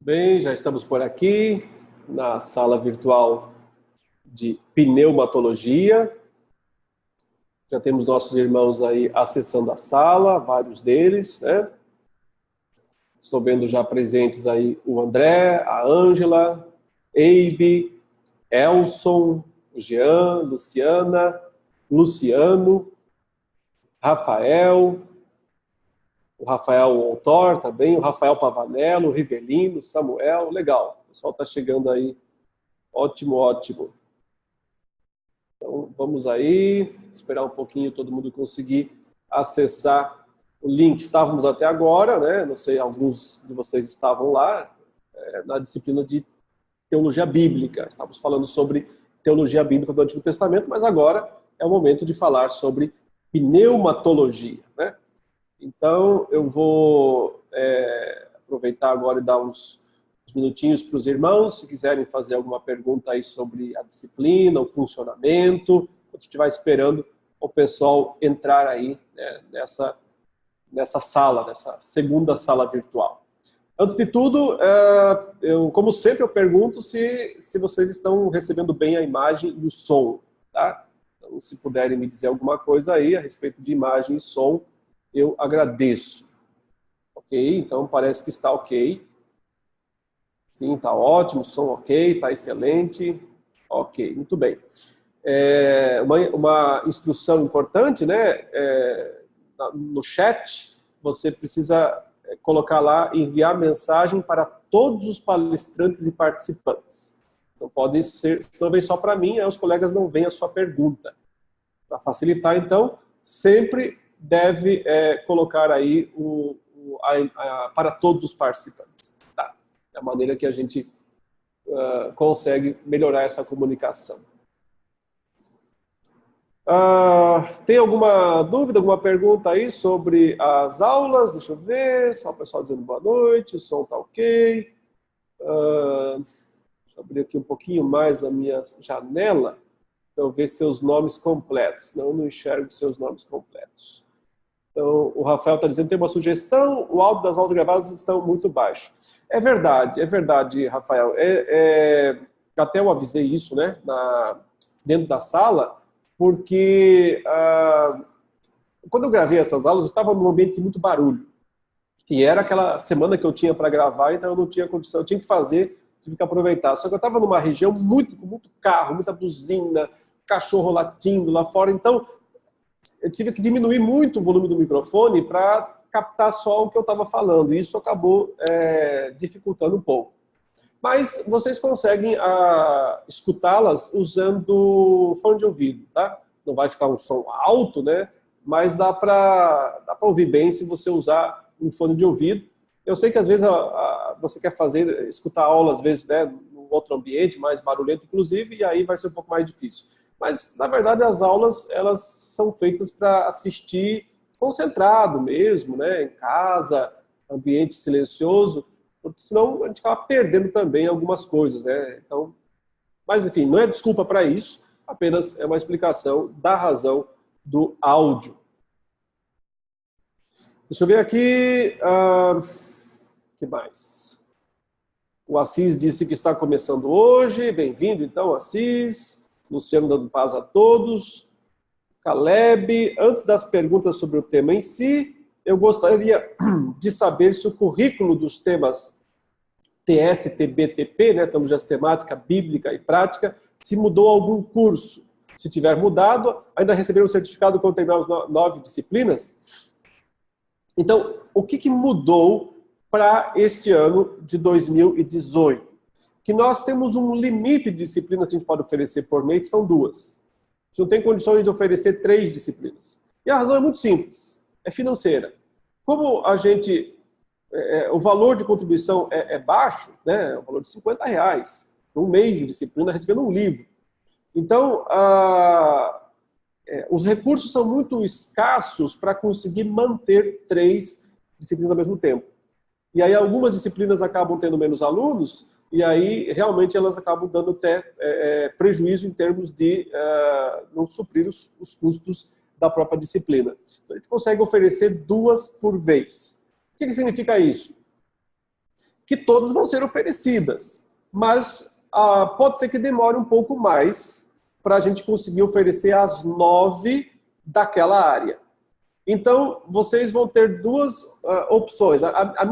Bem, já estamos por aqui na sala virtual de pneumatologia. Já temos nossos irmãos aí acessando a sala, vários deles, né? Estou vendo já presentes aí o André, a Ângela, Eibe, Elson, Jean, Luciana, Luciano, Rafael, o Rafael Autor também, o Rafael Pavanello, o Rivelino, Samuel, legal. O pessoal está chegando aí. Ótimo, ótimo. Então, vamos aí, esperar um pouquinho todo mundo conseguir acessar o link. Estávamos até agora, né? Não sei, alguns de vocês estavam lá, na disciplina de teologia bíblica. Estávamos falando sobre teologia bíblica do Antigo Testamento, mas agora é o momento de falar sobre pneumatologia, né? Então, eu vou aproveitar agora e dar uns minutinhos para os irmãos, se quiserem fazer alguma pergunta aí sobre a disciplina, o funcionamento. A gente vai esperando o pessoal entrar aí, né, nessa sala, nessa segunda sala virtual. Antes de tudo, como sempre, eu pergunto se vocês estão recebendo bem a imagem e o som, tá? Então, se puderem me dizer alguma coisa aí a respeito de imagem e som, eu agradeço. Ok? Então, parece que está ok. Sim, está ótimo, som ok, está excelente. Ok, muito bem. Uma instrução importante, né? No chat, você precisa colocar lá, enviar mensagem para todos os palestrantes e participantes. Não pode ser, se não vem só para mim, aí os colegas não veem a sua pergunta. Para facilitar, então, sempre deve colocar aí para todos os participantes. Tá? É a maneira que a gente consegue melhorar essa comunicação. Tem alguma dúvida, alguma pergunta aí sobre as aulas? Deixa eu ver, só o pessoal dizendo boa noite, o som está ok. Deixa eu abrir aqui um pouquinho mais a minha janela para eu ver seus nomes completos. Não enxergo seus nomes completos. Então, o Rafael está dizendo que tem uma sugestão, o áudio das aulas gravadas estão muito baixo. É verdade, Rafael. Até eu avisei isso, né, dentro da sala, porque quando eu gravei essas aulas, eu estava num ambiente de muito barulho. E era aquela semana que eu tinha para gravar, então eu não tinha condição, eu tinha que fazer, tive que aproveitar. Só que eu estava numa região com muito carro, muita buzina, cachorro latindo lá fora, então eu tive que diminuir muito o volume do microfone para captar só o que eu estava falando. E isso acabou dificultando um pouco. Mas vocês conseguem escutá-las usando fone de ouvido, tá? Não vai ficar um som alto, né? Mas dá para ouvir bem se você usar um fone de ouvido. Eu sei que às vezes você quer escutar aula, às vezes, né, num outro ambiente, mais barulhento, inclusive, e aí vai ser um pouco mais difícil. Mas, na verdade, as aulas, elas são feitas para assistir concentrado mesmo, né? Em casa, ambiente silencioso, porque senão a gente acaba perdendo também algumas coisas, né? Então, mas, enfim, não é desculpa para isso, apenas é uma explicação da razão do áudio. Deixa eu ver aqui. Que mais? O Assis disse que está começando hoje. Bem-vindo, então, Assis. Luciano dando paz a todos. Caleb, antes das perguntas sobre o tema em si, eu gostaria de saber se o currículo dos temas TS, TB, TP, né, estamos já temática, bíblica e prática, se mudou algum curso. Se tiver mudado, ainda receberam um certificado quando terminar as 9 disciplinas? Então, o que mudou para este ano de 2018? Que nós temos um limite de disciplinas que a gente pode oferecer por mês, que são 2. A gente não tem condições de oferecer 3 disciplinas. E a razão é muito simples, é financeira. Como a gente, o valor de contribuição é baixo, né, é o valor de R$50, um mês de disciplina recebendo um livro. Então, os recursos são muito escassos para conseguir manter 3 disciplinas ao mesmo tempo. E aí algumas disciplinas acabam tendo menos alunos, e aí realmente elas acabam dando até prejuízo em termos de não suprir os custos da própria disciplina. Então, a gente consegue oferecer 2 por vez. O que significa isso? que todas vão ser oferecidas, mas pode ser que demore um pouco mais para a gente conseguir oferecer as 9 daquela área. Então, vocês vão ter duas opções. A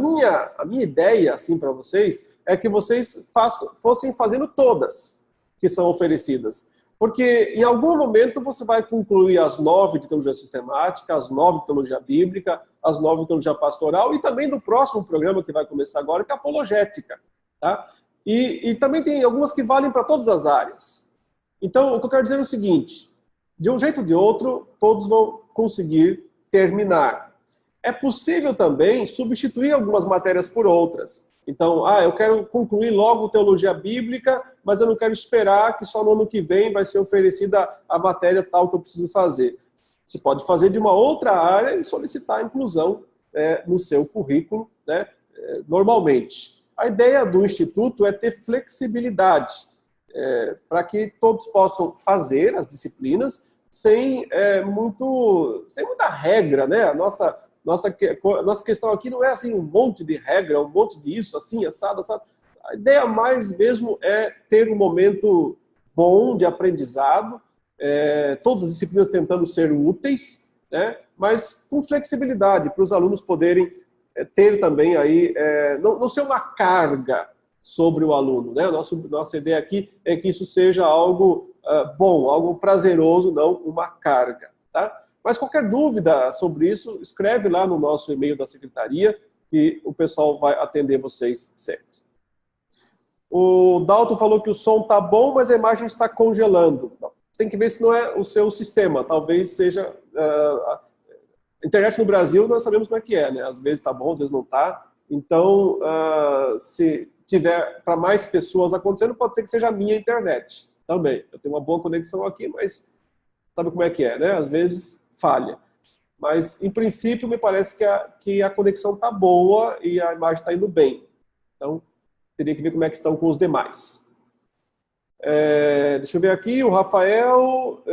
minha ideia, assim, para vocês, é que vocês fossem fazendo todas que são oferecidas. Porque, em algum momento, você vai concluir as 9 de teologia sistemática, as 9 de teologia bíblica, as 9 de teologia pastoral, e também do próximo programa que vai começar agora, que é a apologética. Tá? E também tem algumas que valem para todas as áreas. Então, o que eu quero dizer é o seguinte, de um jeito ou de outro, todos vão conseguir terminar. É possível também substituir algumas matérias por outras. Então, eu quero concluir logo teologia bíblica, mas eu não quero esperar que só no ano que vem vai ser oferecida a matéria tal que eu preciso fazer. Você pode fazer de uma outra área e solicitar a inclusão no seu currículo, né, normalmente. A ideia do Instituto é ter flexibilidade, para que todos possam fazer as disciplinas sem muita regra, né? A nossa questão aqui não é assim um monte de regra, um monte de isso, assim, assado, assado. A ideia mais mesmo é ter um momento bom de aprendizado, todas as disciplinas tentando ser úteis, né? Mas com flexibilidade, para os alunos poderem ter também aí, não ser uma carga sobre o aluno, né? Nossa ideia aqui é que isso seja algo bom, algo prazeroso, não uma carga, tá? Mas qualquer dúvida sobre isso, escreve lá no nosso e-mail da secretaria que o pessoal vai atender vocês sempre. O Dalton falou que o som tá bom, mas a imagem está congelando. Tem que ver se não é o seu sistema, talvez seja... a internet no Brasil, nós sabemos como é que é, né? Às vezes tá bom, às vezes não tá. Então, se tiver para mais pessoas acontecendo, pode ser que seja a minha internet também. Eu tenho uma boa conexão aqui, mas sabe como é que é, né? Às vezes falha. Mas, em princípio, me parece que a conexão está boa e a imagem está indo bem. Então, teria que ver como é que estão com os demais. Deixa eu ver aqui, o Rafael,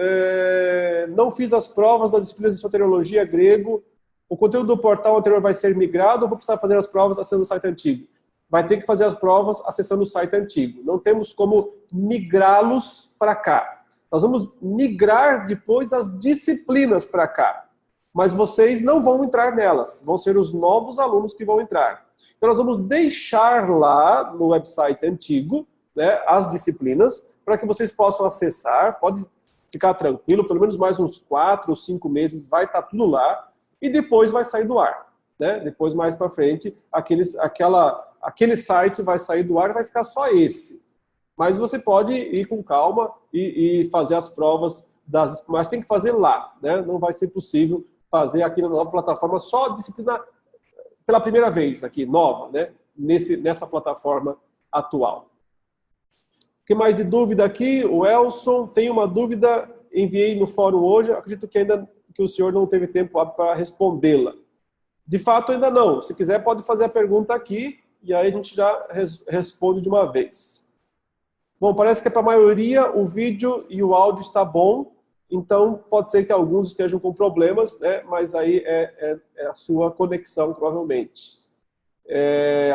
não fiz as provas das disciplinas de soteriologia grego, o conteúdo do portal anterior vai ser migrado ou vou precisar fazer as provas acessando o site antigo? Vai ter que fazer as provas acessando o site antigo. Não temos como migrá-los para cá. Nós vamos migrar depois as disciplinas para cá. Mas vocês não vão entrar nelas. Vão ser os novos alunos que vão entrar. Então nós vamos deixar lá no website antigo, né, as disciplinas, para que vocês possam acessar. Pode ficar tranquilo, pelo menos mais uns 4 ou 5 meses vai estar tudo lá. E depois vai sair do ar. Né? Depois, mais para frente, aquele site vai sair do ar e vai ficar só esse. Mas você pode ir com calma e fazer as provas, mas tem que fazer lá. Né? Não vai ser possível fazer aqui na nova plataforma só a disciplina pela primeira vez, aqui, nova, né? Nessa plataforma atual. O que mais de dúvida aqui? O Elson tem uma dúvida, enviei no fórum hoje, acredito que ainda que o senhor não teve tempo para respondê-la. De fato, ainda não. Se quiser, pode fazer a pergunta aqui e aí a gente já responde de uma vez. Bom, parece que para a maioria o vídeo e o áudio está bom, então pode ser que alguns estejam com problemas, né? Mas aí é a sua conexão, provavelmente.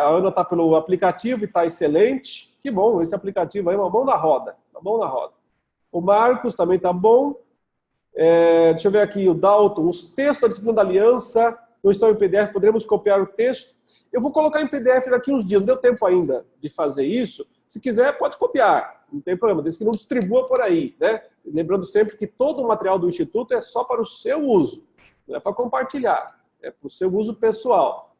A Ana está pelo aplicativo e está excelente. Que bom, esse aplicativo aí é uma mão na roda. Uma mão na roda. O Marcos também está bom. Deixa eu ver aqui, o Dalton. Os textos da disciplina da aliança não estão em PDF, poderemos copiar o texto? Eu vou colocar em PDF daqui uns dias, não deu tempo ainda de fazer isso. Se quiser, pode copiar, não tem problema, desde que não distribua por aí, né? Lembrando sempre que todo o material do Instituto é só para o seu uso, não é para compartilhar, é para o seu uso pessoal.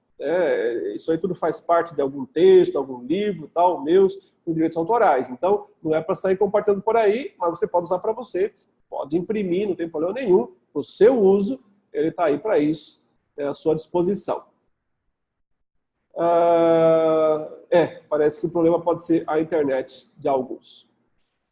Isso aí tudo faz parte de algum texto, algum livro, tal, meus, com direitos autorais. Então, não é para sair compartilhando por aí, mas você pode usar para você, pode imprimir, não tem problema nenhum, para o seu uso, ele está aí para isso, à sua disposição. Parece que o problema pode ser a internet de alguns.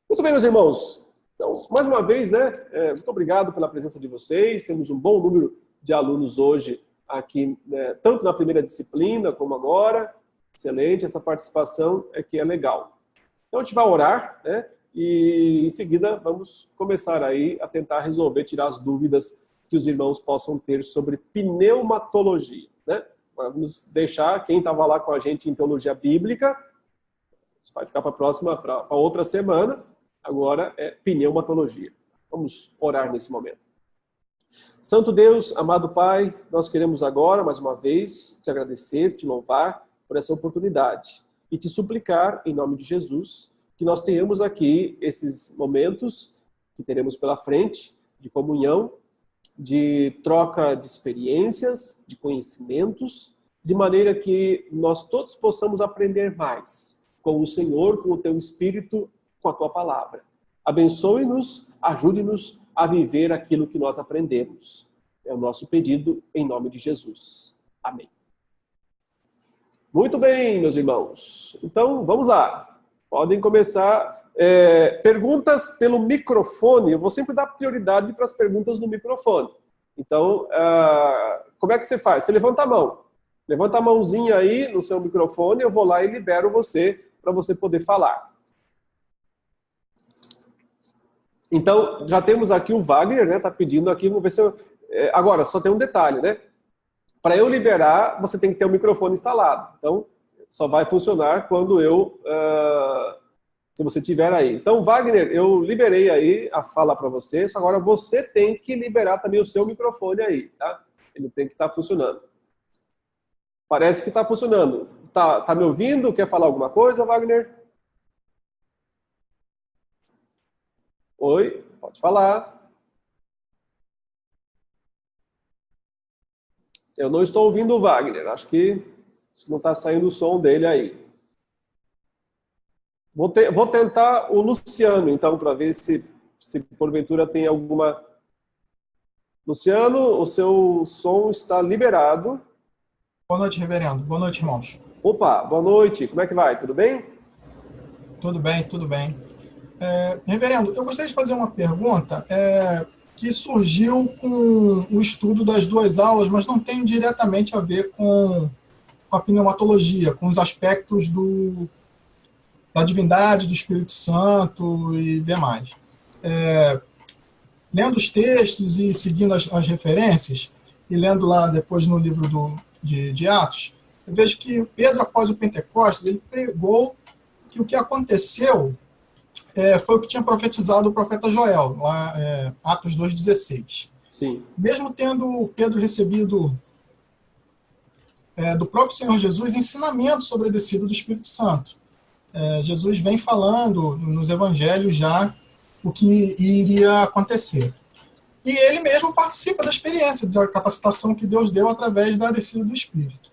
Muito bem, meus irmãos. Então, mais uma vez, né, muito obrigado pela presença de vocês. Temos um bom número de alunos hoje aqui, né, tanto na primeira disciplina como agora. Excelente, essa participação que é legal. Então, a gente vai orar, né, e em seguida vamos começar aí a tentar resolver, tirar as dúvidas que os irmãos possam ter sobre pneumatologia, né? Vamos deixar quem estava lá com a gente em teologia bíblica, isso vai ficar para outra semana. Agora é pneumatologia. Vamos orar nesse momento. Santo Deus, amado Pai, nós queremos agora, mais uma vez, te agradecer, te louvar por essa oportunidade e te suplicar, em nome de Jesus, que nós tenhamos aqui esses momentos que teremos pela frente, de comunhão, de troca de experiências, de conhecimentos, de maneira que nós todos possamos aprender mais com o Senhor, com o teu Espírito, com a tua palavra. Abençoe-nos, ajude-nos a viver aquilo que nós aprendemos. É o nosso pedido em nome de Jesus. Amém. Muito bem, meus irmãos. Então, vamos lá. Podem começar. Perguntas pelo microfone. Eu vou sempre dar prioridade para as perguntas no microfone. Então, como é que você faz? Você levanta a mão. Levanta a mãozinha aí no seu microfone, eu vou lá e libero você para você poder falar. Então, já temos aqui o Wagner, né? Tá pedindo aqui, vamos ver se eu... Agora, só tem um detalhe, né? Para eu liberar, você tem que ter o microfone instalado. Então, só vai funcionar quando se você tiver aí. Então, Wagner, eu liberei aí a fala para você, só agora você tem que liberar também o seu microfone aí, tá? Ele tem que estar funcionando. Parece que está funcionando. Tá me ouvindo? Quer falar alguma coisa, Wagner? Oi, pode falar. Eu não estou ouvindo o Wagner. Acho que não está saindo o som dele aí. Vou tentar o Luciano, então, para ver se porventura tem alguma... Luciano, o seu som está liberado. Boa noite, reverendo. Boa noite, irmãos. Opa, boa noite. Como é que vai? Tudo bem? Tudo bem, tudo bem. Reverendo, eu gostaria de fazer uma pergunta que surgiu com o estudo das duas aulas, mas não tem diretamente a ver com a pneumatologia, com os aspectos da divindade, do Espírito Santo e demais. Lendo os textos e seguindo as referências, e lendo lá depois no livro de Atos, eu vejo que Pedro, após o Pentecostes, ele pregou que o que aconteceu foi o que tinha profetizado o profeta Joel, lá Atos 2,16. Sim. Mesmo tendo Pedro recebido do próprio Senhor Jesus ensinamentos sobre a descida do Espírito Santo. Jesus vem falando nos evangelhos já o que iria acontecer. E ele mesmo participa da experiência, da capacitação que Deus deu através da descida do Espírito.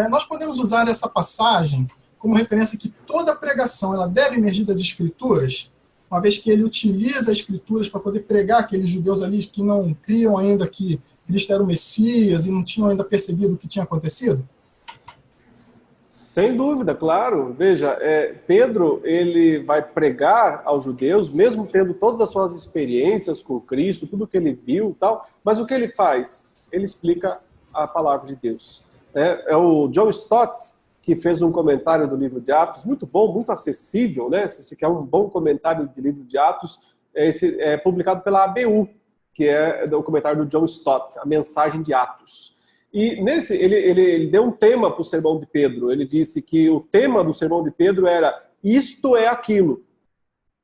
Nós podemos usar essa passagem como referência que toda pregação ela deve emergir das Escrituras, uma vez que ele utiliza as Escrituras para poder pregar aqueles judeus ali que não criam ainda que Cristo era o Messias e não tinham ainda percebido o que tinha acontecido? Sem dúvida, claro. Veja, Pedro, ele vai pregar aos judeus, mesmo tendo todas as suas experiências com Cristo, tudo que ele viu e tal, mas o que ele faz? Ele explica a palavra de Deus. É o John Stott, que fez um comentário do livro de Atos, muito bom, muito acessível, né? Se você quer um bom comentário do livro de Atos, esse é publicado pela ABU, que é o comentário do John Stott, a mensagem de Atos. E nesse, ele deu um tema para o sermão de Pedro. Ele disse que o tema do sermão de Pedro era isto é aquilo.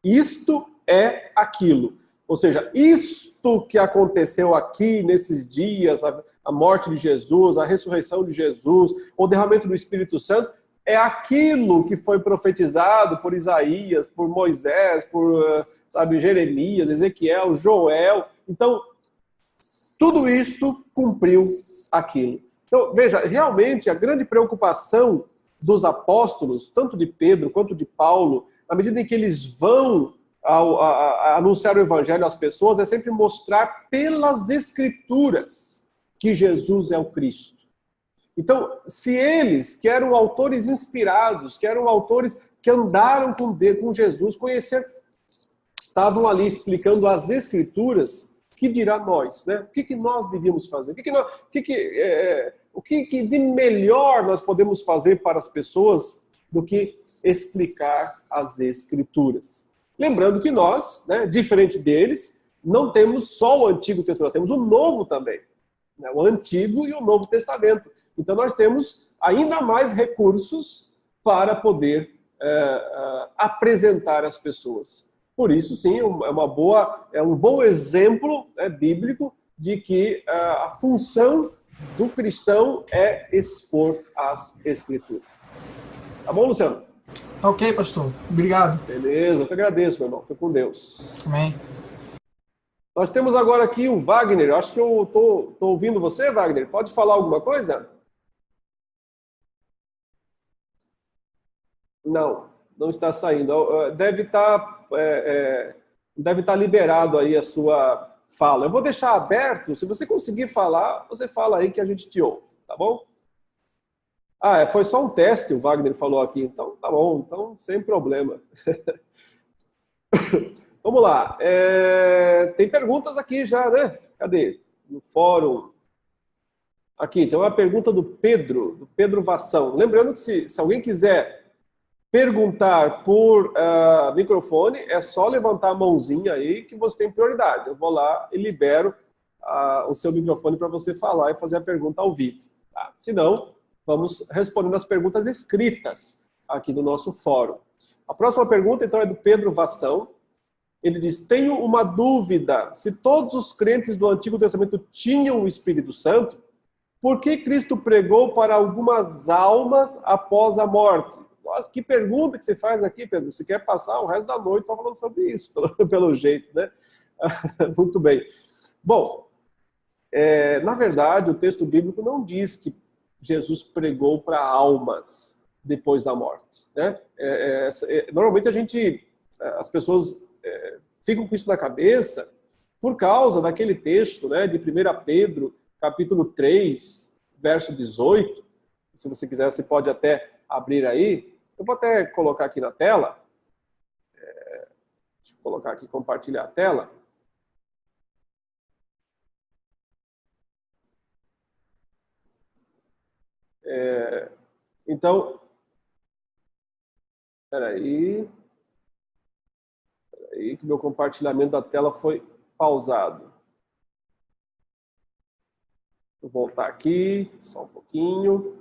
Isto é aquilo. Ou seja, isto que aconteceu aqui nesses dias, a morte de Jesus, a ressurreição de Jesus, o derramamento do Espírito Santo, é aquilo que foi profetizado por Isaías, por Moisés, por Jeremias, Ezequiel, Joel. Então, tudo isto cumpriu aquilo. Então, veja, realmente a grande preocupação dos apóstolos, tanto de Pedro quanto de Paulo, na medida em que eles vão a anunciar o evangelho às pessoas, é sempre mostrar pelas Escrituras que Jesus é o Cristo. Então, se eles, que eram autores inspirados, que eram autores que andaram com Jesus, estavam ali explicando as Escrituras, que dirá nós, né? O que nós devíamos fazer? O que de melhor nós podemos fazer para as pessoas do que explicar as Escrituras? Lembrando que nós, né, diferente deles, não temos só o Antigo Testamento, nós temos o Novo também. né? O Antigo e o Novo Testamento. Então nós temos ainda mais recursos para poder apresentar às pessoas. Por isso, sim, é um bom exemplo, né, bíblico de que a função do cristão é expor as Escrituras. Tá bom, Luciano? Tá ok, pastor. Obrigado. Beleza, eu que agradeço, meu irmão. Fique com Deus. Amém. Nós temos agora aqui o Wagner. Acho que eu tô ouvindo você, Wagner. Pode falar alguma coisa? Não, não está saindo. Deve estar liberado aí a sua fala. Eu vou deixar aberto. Se você conseguir falar, você fala aí que a gente te ouve, tá bom? Foi só um teste, o Wagner falou aqui. Então, tá bom. Então, sem problema. Vamos lá. Tem perguntas aqui já, né? Cadê? No fórum. Aqui, tem uma pergunta do Pedro Vação. Lembrando que se alguém quiser perguntar por microfone, é só levantar a mãozinha aí que você tem prioridade. Eu vou lá e libero o seu microfone para você falar e fazer a pergunta ao vivo. Tá? Se não, vamos respondendo as perguntas escritas aqui no nosso fórum. A próxima pergunta, então, é do Pedro Vação. Ele diz, tenho uma dúvida. Se todos os crentes do Antigo Testamento tinham o Espírito Santo, por que Cristo pregou para algumas almas após a morte? Nossa, que pergunta que você faz aqui, Pedro. Você quer passar o resto da noite só falando sobre isso, pelo jeito, né? Muito bem. Bom, na verdade, o texto bíblico não diz que Jesus pregou para almas depois da morte, né? Normalmente as pessoas ficam com isso na cabeça por causa daquele texto, né, de 1 Pedro, capítulo 3, verso 18. Se você quiser, você pode até abrir aí. Eu vou até colocar aqui na tela. Deixa eu colocar aqui, compartilhar a tela. Então, espera aí que meu compartilhamento da tela foi pausado. Vou voltar aqui, só um pouquinho.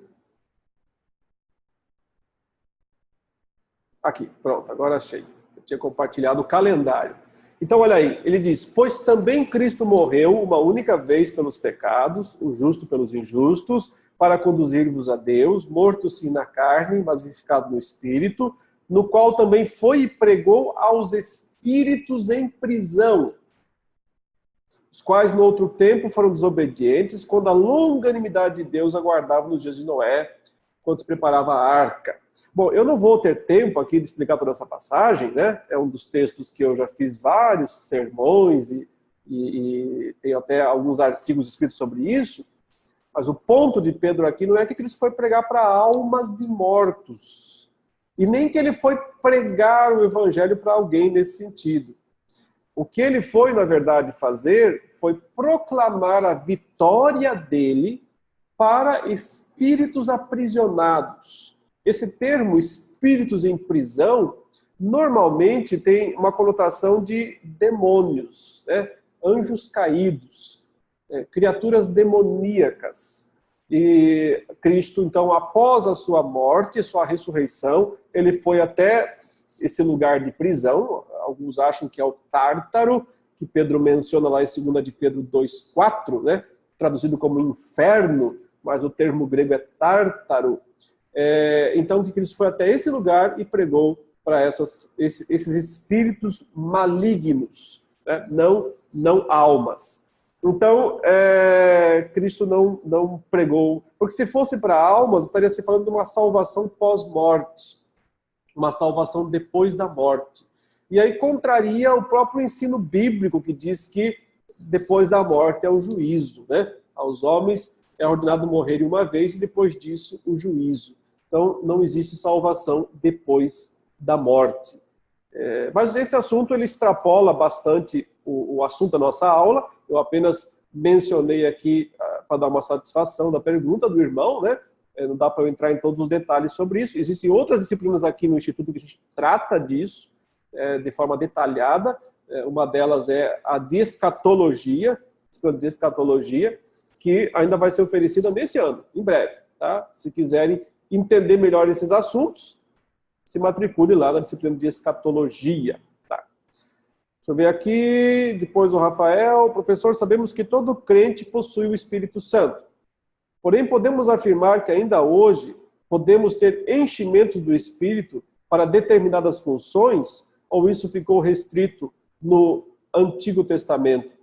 Aqui, pronto, agora achei. Eu tinha compartilhado o calendário. Então, olha aí, ele diz, pois também Cristo morreu uma única vez pelos pecados, o justo pelos injustos, para conduzir-vos a Deus, morto sim na carne, mas vivificado no Espírito, no qual também foi e pregou aos espíritos em prisão, os quais no outro tempo foram desobedientes, quando a longanimidade de Deus aguardava nos dias de Noé, quando se preparava a arca. Bom, eu não vou ter tempo aqui de explicar toda essa passagem, né? É um dos textos que eu já fiz vários sermões e tenho até alguns artigos escritos sobre isso, mas o ponto de Pedro aqui não é que Cristo foi pregar para almas de mortos, e nem que ele foi pregar o evangelho para alguém nesse sentido. O que ele foi, na verdade, fazer foi proclamar a vitória dele para espíritos aprisionados. Esse termo, espíritos em prisão, normalmente tem uma conotação de demônios, né? Anjos caídos, criaturas demoníacas. E Cristo, então, após a sua morte, sua ressurreição, ele foi até esse lugar de prisão. Alguns acham que é o Tártaro, que Pedro menciona lá em 2 de Pedro 2,4, né? Traduzido como inferno, mas o termo grego é Tártaro. Então, que Cristo foi até esse lugar e pregou para esses espíritos malignos, né? Não almas. Então, Cristo não pregou, porque se fosse para almas, estaria se falando de uma salvação pós-morte, uma salvação depois da morte. E aí contraria o próprio ensino bíblico, que diz que depois da morte é o juízo, né? Aos homens é ordenado morrerem uma vez e depois disso o juízo. Então, não existe salvação depois da morte. Mas esse assunto ele extrapola bastante o assunto da nossa aula. Eu apenas mencionei aqui para dar uma satisfação da pergunta do irmão, né? Não dá para eu entrar em todos os detalhes sobre isso. Existem outras disciplinas aqui no Instituto que a gente trata disso de forma detalhada. Uma delas é a de escatologia, que ainda vai ser oferecida nesse ano, em breve. Tá? Se quiserem entender melhor esses assuntos, se matricule lá na disciplina de escatologia. Tá? Deixa eu ver aqui, depois o Rafael. Professor, sabemos que todo crente possui o Espírito Santo. Porém, podemos afirmar que ainda hoje podemos ter enchimentos do Espírito para determinadas funções, ou isso ficou restrito no Antigo Testamento?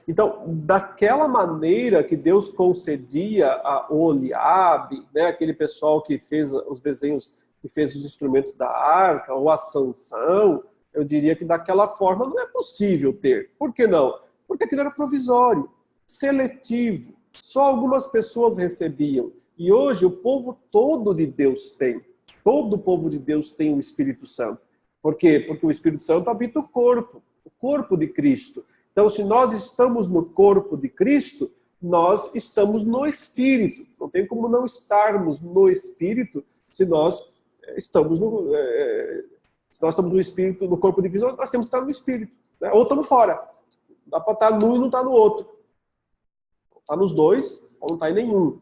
Então, daquela maneira que Deus concedia a Oliabe, né, aquele pessoal que fez os desenhos, que fez os instrumentos da arca, ou a Sansão, eu diria que daquela forma não é possível ter. Por que não? Porque aquilo era provisório, seletivo. Só algumas pessoas recebiam. E hoje o povo todo de Deus tem. Todo o povo de Deus tem o Espírito Santo. Por quê? Porque o Espírito Santo habita o corpo de Cristo. Então, se nós estamos no corpo de Cristo, nós estamos no Espírito. Não tem como não estarmos no Espírito se nós estamos no Espírito, no corpo de Cristo, nós temos que estar no Espírito. Né? Ou estamos fora. Dá para estar num e não estar no outro. Está nos dois, ou não está em nenhum.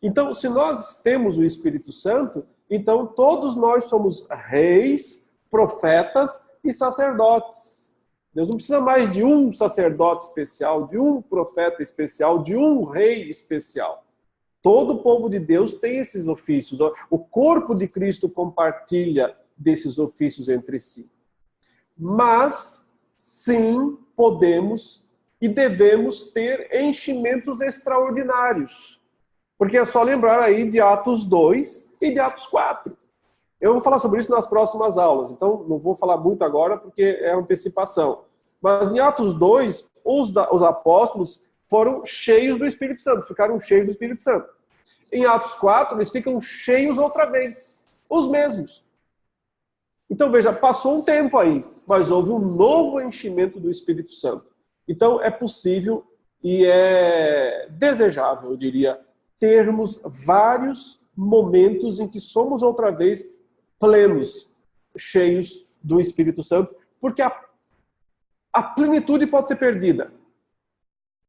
Então, se nós temos o Espírito Santo, então todos nós somos reis, profetas e sacerdotes. Deus não precisa mais de um sacerdote especial, de um profeta especial, de um rei especial. Todo o povo de Deus tem esses ofícios. O corpo de Cristo compartilha desses ofícios entre si. Mas, sim, podemos e devemos ter enchimentos extraordinários. Porque é só lembrar aí de Atos 2 e de Atos 4. Eu vou falar sobre isso nas próximas aulas, então não vou falar muito agora porque é antecipação. Mas em Atos 2, os apóstolos foram cheios do Espírito Santo, ficaram cheios do Espírito Santo. Em Atos 4, eles ficam cheios outra vez, os mesmos. Então veja, passou um tempo aí, mas houve um novo enchimento do Espírito Santo. Então é possível e é desejável, eu diria, termos vários momentos em que somos outra vez plenos, cheios do Espírito Santo, porque a plenitude pode ser perdida.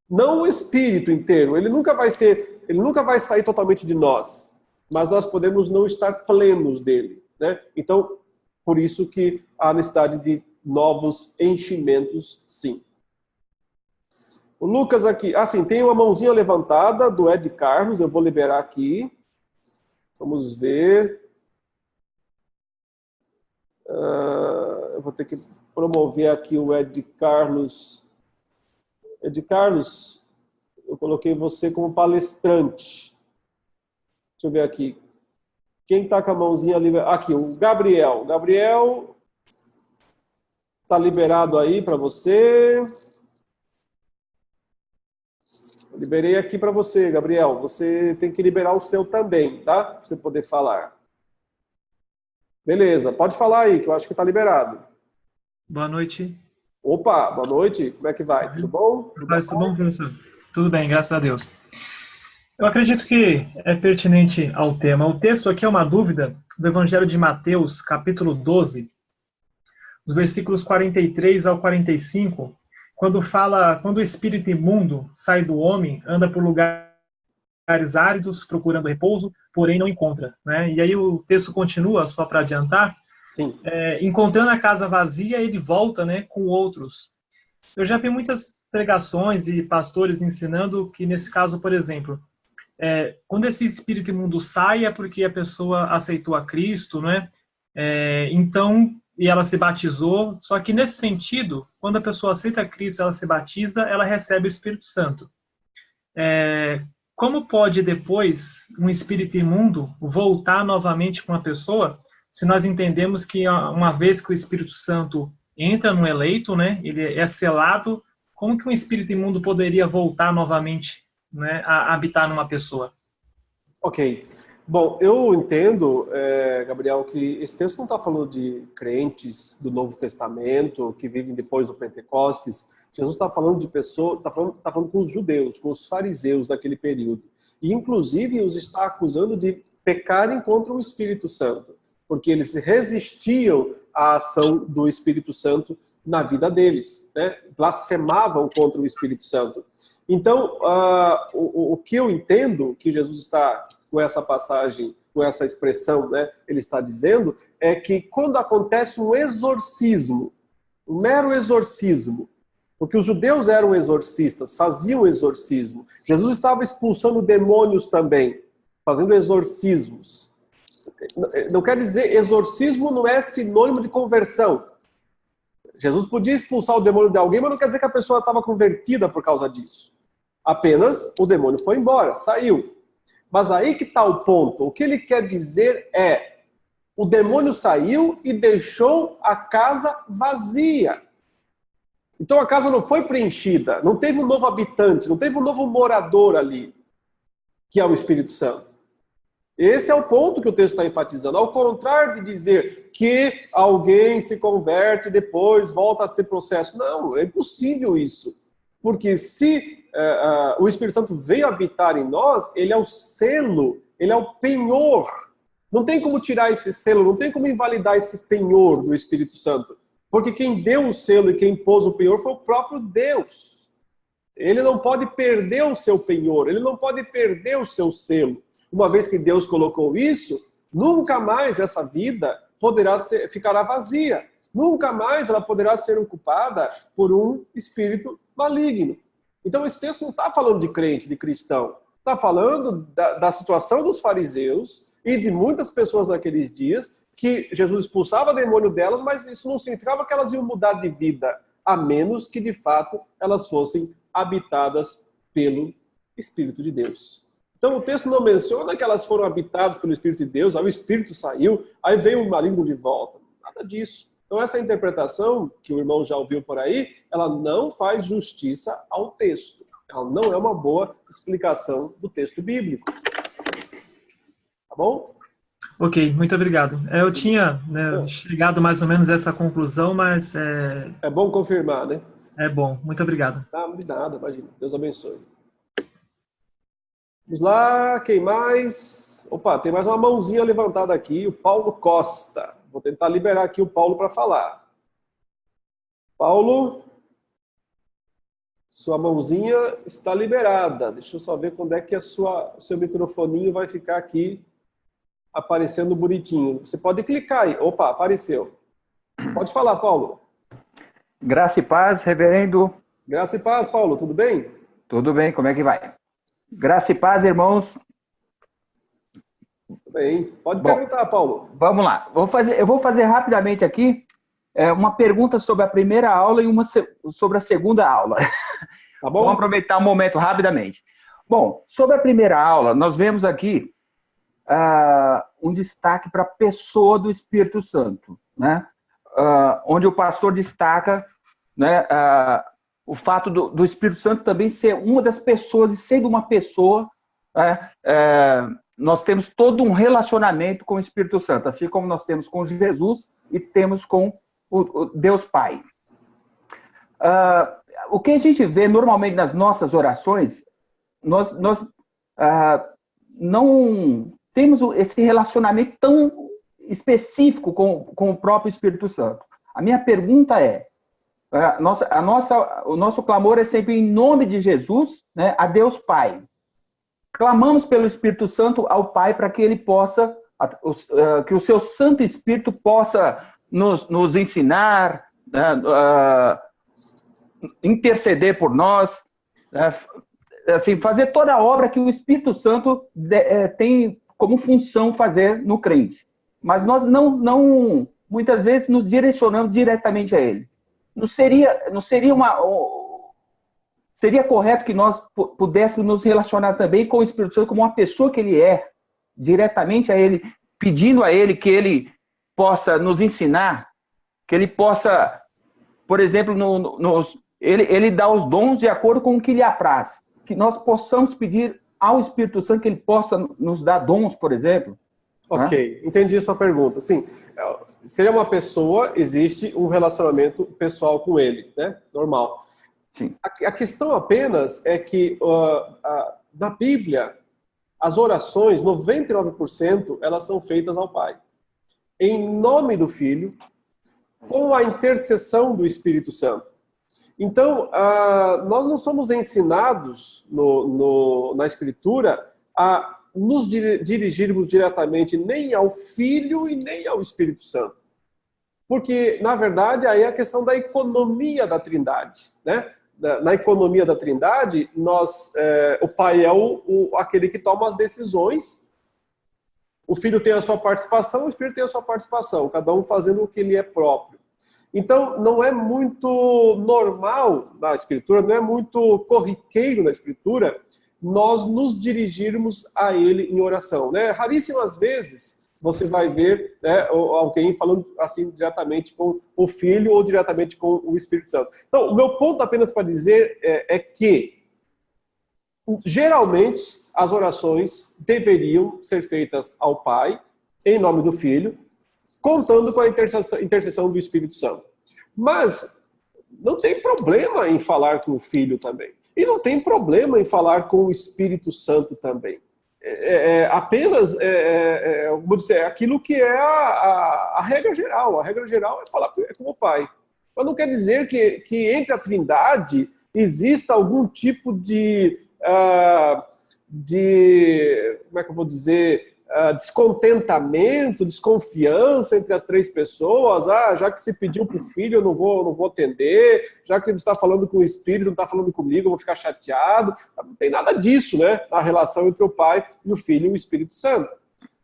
Não o Espírito inteiro, ele nunca vai sair totalmente de nós, mas nós podemos não estar plenos dele, né? Então, por isso que há necessidade de novos enchimentos, sim. O Lucas aqui, sim, tem uma mãozinha levantada do Ed Carlos, eu vou liberar aqui. Vamos ver. Eu vou ter que promover aqui o Ed Carlos. Ed Carlos, eu coloquei você como palestrante. Deixa eu ver aqui. Quem está com a mãozinha liberada? Aqui, o Gabriel. Gabriel, está liberado aí para você. Eu liberei aqui para você, Gabriel. Você tem que liberar o seu também, tá? Para você poder falar. Beleza, pode falar aí, que eu acho que está liberado. Boa noite. Opa, boa noite. Como é que vai? Tudo bom? Tudo bom, professor? Tudo bem, graças a Deus. Eu acredito que é pertinente ao tema. O texto aqui é uma dúvida do Evangelho de Mateus, capítulo 12, dos versículos 43 ao 45, quando o espírito imundo sai do homem, anda por lugares áridos, procurando repouso, porém não encontra. Né? E aí o texto continua, só para adiantar, Sim. Encontrando a casa vazia, ele volta, né, com outros. Eu já vi muitas pregações e pastores ensinando que, nesse caso, por exemplo, quando esse espírito imundo sai é porque a pessoa aceitou a Cristo, né? E ela se batizou, só que nesse sentido, quando a pessoa aceita a Cristo, ela se batiza, ela recebe o Espírito Santo. Como pode depois um espírito imundo voltar novamente com a pessoa, se nós entendemos que uma vez que o Espírito Santo entra no eleito, né, ele é selado, como que um espírito imundo poderia voltar novamente, né, a habitar numa pessoa? Ok. Bom, eu entendo, Gabriel, que esse texto não está falando de crentes do Novo Testamento que vivem depois do Pentecostes. Jesus está falando de pessoas, está falando com os judeus, com os fariseus daquele período. E, inclusive, os está acusando de pecarem contra o Espírito Santo, porque eles resistiam à ação do Espírito Santo na vida deles, né? Blasfemavam contra o Espírito Santo. Então, o que eu entendo que Jesus está, com essa passagem, com essa expressão, né, ele está dizendo, é que quando acontece um exorcismo, um mero exorcismo, porque os judeus eram exorcistas, faziam exorcismo. Jesus estava expulsando demônios também, fazendo exorcismos. Não quer dizer, exorcismo não é sinônimo de conversão. Jesus podia expulsar o demônio de alguém, mas não quer dizer que a pessoa estava convertida por causa disso. Apenas o demônio foi embora, saiu. Mas aí que está o ponto. O que ele quer dizer é, o demônio saiu e deixou a casa vazia. Então a casa não foi preenchida, não teve um novo habitante, não teve um novo morador ali, que é o Espírito Santo. Esse é o ponto que o texto está enfatizando. Ao contrário de dizer que alguém se converte e depois volta a ser processo. Não, é impossível isso. Porque se o Espírito Santo veio habitar em nós, ele é o selo, ele é o penhor. Não tem como tirar esse selo, não tem como invalidar esse penhor do Espírito Santo. Porque quem deu o selo e quem pôs o penhor foi o próprio Deus. Ele não pode perder o seu penhor, ele não pode perder o seu selo. Uma vez que Deus colocou isso, nunca mais essa vida ficará vazia. Nunca mais ela poderá ser ocupada por um espírito maligno. Então esse texto não está falando de crente, de cristão. Está falando da situação dos fariseus e de muitas pessoas naqueles dias que Jesus expulsava demônio delas, mas isso não significava que elas iam mudar de vida, a menos que de fato elas fossem habitadas pelo Espírito de Deus. Então o texto não menciona que elas foram habitadas pelo Espírito de Deus, aí o Espírito saiu, aí veio o maligno de volta. Nada disso. Então essa interpretação, que o irmão já ouviu por aí, ela não faz justiça ao texto. Ela não é uma boa explicação do texto bíblico. Tá bom? Ok, muito obrigado. Eu tinha chegado mais ou menos a essa conclusão, mas... É bom confirmar, né? É bom, muito obrigado. Não, de nada, imagina. Deus abençoe. Vamos lá, quem mais? Opa, tem mais uma mãozinha levantada aqui, o Paulo Costa. Vou tentar liberar aqui o Paulo para falar. Paulo, sua mãozinha está liberada. Deixa eu só ver quando é que o seu microfoninho vai ficar aqui aparecendo bonitinho. Você pode clicar aí. Opa, apareceu. Pode falar, Paulo. Graça e paz, reverendo. Graça e paz, Paulo. Tudo bem? Tudo bem, como é que vai? Graça e paz, irmãos. Tudo bem. Pode perguntar, Paulo. Vamos lá. Eu vou fazer rapidamente aqui uma pergunta sobre a primeira aula e uma sobre a segunda aula. Tá bom? Vamos aproveitar um momento rapidamente. Bom, sobre a primeira aula, nós vemos aqui um destaque para a pessoa do Espírito Santo, né? Onde o pastor destaca, né, o fato do Espírito Santo também ser uma das pessoas, e sendo uma pessoa, nós temos todo um relacionamento com o Espírito Santo, assim como nós temos com Jesus e temos com o Deus Pai. O que a gente vê normalmente nas nossas orações, nós não temos esse relacionamento tão específico com o próprio Espírito Santo. A minha pergunta é, o nosso clamor é sempre em nome de Jesus, né, a Deus Pai. Clamamos pelo Espírito Santo ao Pai para que ele possa, que o seu Santo Espírito possa nos ensinar, né, interceder por nós, assim, fazer toda a obra que o Espírito Santo tem como função fazer no crente. Mas nós não muitas vezes nos direcionamos diretamente a ele. Seria correto que nós pudéssemos nos relacionar também com o Espírito Santo como uma pessoa que ele é, diretamente a ele, pedindo a ele que ele possa nos ensinar, que ele possa, por exemplo, ele dá os dons de acordo com o que lhe apraz, que nós possamos pedir ao Espírito Santo que ele possa nos dar dons, por exemplo. Ok, entendi a sua pergunta. Sim, se ele é uma pessoa, existe um relacionamento pessoal com ele, né? Normal. Sim. A questão apenas é que na Bíblia, as orações, 99%, elas são feitas ao Pai. Em nome do Filho, com a intercessão do Espírito Santo. Então, nós não somos ensinados na Escritura a nos dirigirmos diretamente nem ao Filho e nem ao Espírito Santo. Porque, na verdade, aí é a questão da economia da Trindade, né? Na economia da Trindade, o Pai é aquele que toma as decisões, o Filho tem a sua participação, o Espírito tem a sua participação, cada um fazendo o que lhe é próprio. Então, não é muito normal na Escritura, não é muito corriqueiro na Escritura, nós nos dirigirmos a Ele em oração, né? Raríssimas vezes você vai ver, né, alguém falando assim diretamente com o Filho ou diretamente com o Espírito Santo. Então, o meu ponto apenas para dizer é que, geralmente, as orações deveriam ser feitas ao Pai, em nome do Filho, contando com a intercessão do Espírito Santo. Mas não tem problema em falar com o Filho também. E não tem problema em falar com o Espírito Santo também. Apenas, vou dizer, aquilo que é a regra geral. A regra geral é falar com o Pai. Mas não quer dizer que entre a Trindade exista algum tipo de como é que eu vou dizer, descontentamento, desconfiança entre as três pessoas. Já que se pediu para o Filho, eu não vou atender. Já que ele está falando com o Espírito, não está falando comigo, eu vou ficar chateado. Não tem nada disso, né, na relação entre o Pai e o Filho e o Espírito Santo.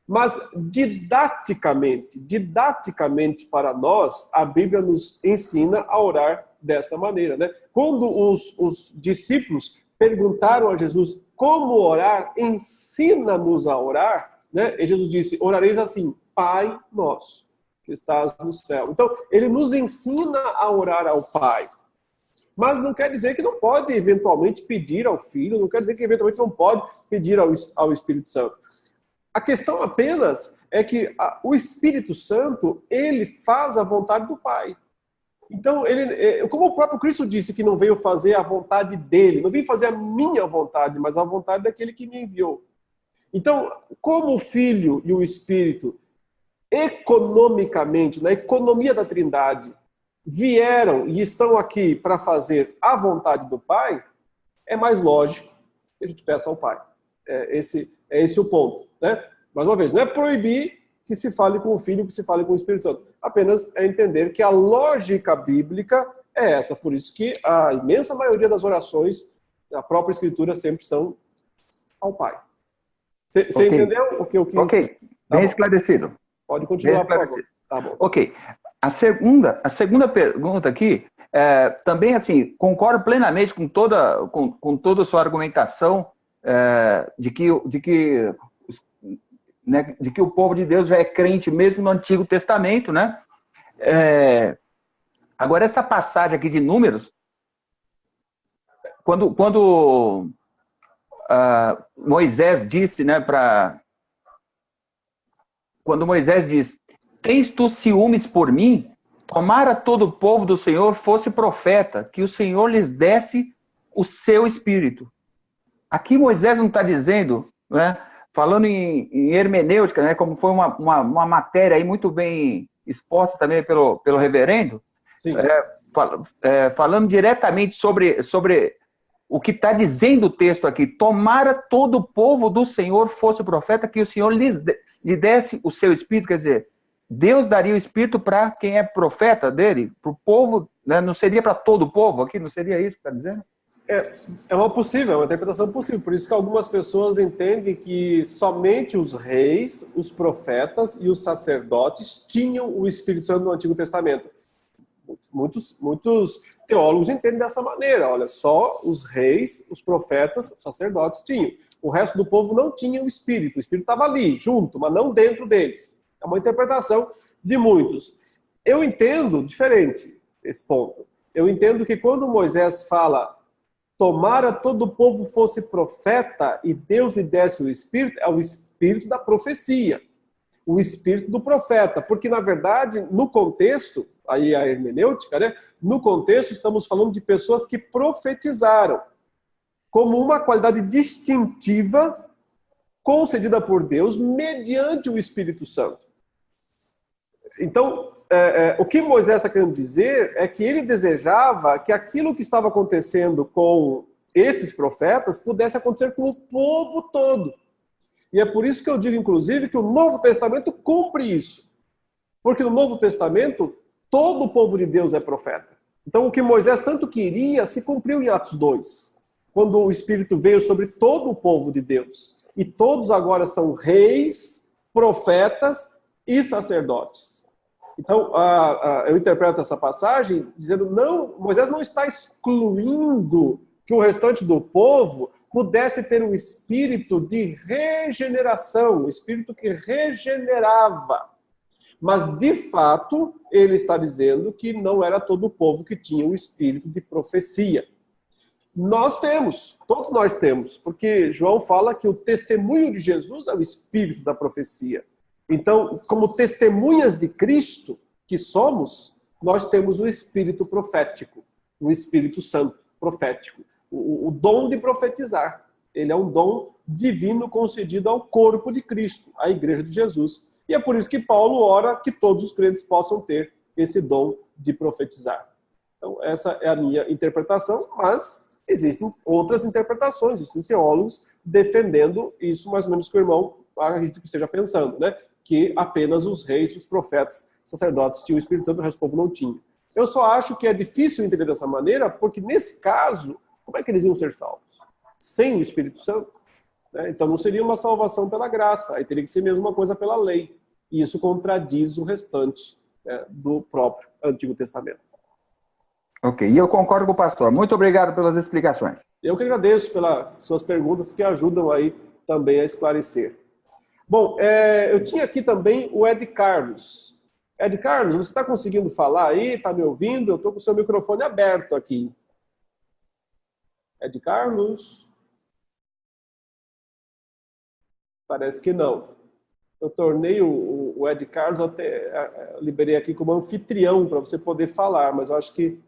Mas didaticamente para nós, a Bíblia nos ensina a orar dessa maneira, né? Quando os discípulos perguntaram a Jesus como orar, ensina-nos a orar, né? E Jesus disse, orareis assim, Pai nosso, que estás no céu. Então, ele nos ensina a orar ao Pai. Mas não quer dizer que não pode eventualmente pedir ao Filho, não quer dizer que eventualmente não pode pedir ao Espírito Santo. A questão apenas é que o Espírito Santo, ele faz a vontade do Pai. Então, como o próprio Cristo disse que não veio fazer a vontade dele, não veio fazer a minha vontade, mas a vontade daquele que me enviou. Então, como o Filho e o Espírito, economicamente, na economia da Trindade, vieram e estão aqui para fazer a vontade do Pai, é mais lógico que a gente peça ao Pai. É esse o ponto, né? Mais uma vez, não é proibir que se fale com o Filho, que se fale com o Espírito Santo. Apenas é entender que a lógica bíblica é essa. Por isso que a imensa maioria das orações, a própria Escritura, sempre são ao Pai. Você entendeu o que eu quis? Ok, bem esclarecido. Pode continuar, por favor. Tá bom. Ok. A segunda pergunta aqui, também assim, concordo plenamente com toda a sua argumentação de que o povo de Deus já é crente mesmo no Antigo Testamento, né? Agora, essa passagem aqui de Números, quando Moisés disse, né, quando Moisés diz, tens tu ciúmes por mim? Tomara todo o povo do Senhor fosse profeta, que o Senhor lhes desse o seu espírito. Aqui Moisés não está dizendo, né, falando em hermenêutica, né, como foi uma matéria aí muito bem exposta também pelo reverendo, falando diretamente sobre o que está dizendo o texto aqui. Tomara todo o povo do Senhor fosse profeta, que o Senhor lhe desse o seu espírito. Quer dizer, Deus daria o espírito para quem é profeta dele, para o povo, né? Não seria para todo o povo aqui? Não seria isso que está dizendo? É uma interpretação possível. Por isso que algumas pessoas entendem que somente os reis, os profetas e os sacerdotes tinham o Espírito Santo no Antigo Testamento. Muitos teólogos entendem dessa maneira. Olha, só os reis, os profetas, os sacerdotes tinham. O resto do povo não tinha o Espírito. O Espírito estava ali, junto, mas não dentro deles. É uma interpretação de muitos. Eu entendo diferente esse ponto. Eu entendo que quando Moisés fala tomara todo o povo fosse profeta e Deus lhe desse o Espírito, é o Espírito da profecia. O Espírito do profeta. Porque, na verdade, no contexto, aí a hermenêutica, né? No contexto, estamos falando de pessoas que profetizaram como uma qualidade distintiva concedida por Deus mediante o Espírito Santo. Então, o que Moisés está querendo dizer é que ele desejava que aquilo que estava acontecendo com esses profetas pudesse acontecer com o povo todo. E é por isso que eu digo, inclusive, que o Novo Testamento cumpre isso. Porque no Novo Testamento, todo o povo de Deus é profeta. Então, o que Moisés tanto queria se cumpriu em Atos 2, quando o Espírito veio sobre todo o povo de Deus. E todos agora são reis, profetas e sacerdotes. Então, eu interpreto essa passagem dizendo, não, Moisés não está excluindo que o restante do povo pudesse ter um espírito de regeneração, um espírito que regenerava. Mas, de fato, ele está dizendo que não era todo o povo que tinha um espírito de profecia. Nós temos, todos nós temos, porque João fala que o testemunho de Jesus é o espírito da profecia. Então, como testemunhas de Cristo que somos, nós temos o espírito profético, o Espírito Santo profético, o dom de profetizar. Ele é um dom divino concedido ao corpo de Cristo, à Igreja de Jesus. E é por isso que Paulo ora que todos os crentes possam ter esse dom de profetizar. Então, essa é a minha interpretação, mas existem outras interpretações, existem teólogos defendendo isso, mais ou menos que o irmão acredito que esteja pensando, né? Que apenas os reis, os profetas, sacerdotes tinham o Espírito Santo, o resto do povo não tinha. Eu só acho que é difícil entender dessa maneira, porque nesse caso, como é que eles iam ser salvos? Sem o Espírito Santo? Né? Então não seria uma salvação pela graça, aí teria que ser mesmo uma coisa pela lei. E isso contradiz o restante, né, do próprio Antigo Testamento. Ok, e eu concordo com o pastor. Muito obrigado pelas explicações. Eu que agradeço pelas suas perguntas que ajudam aí também a esclarecer. Bom, eu tinha aqui também o Ed Carlos. Ed Carlos, você está conseguindo falar aí? Está me ouvindo? Eu estou com o seu microfone aberto aqui. Ed Carlos? Parece que não. Eu tornei o Ed Carlos, até liberei aqui como anfitrião para você poder falar, mas eu acho que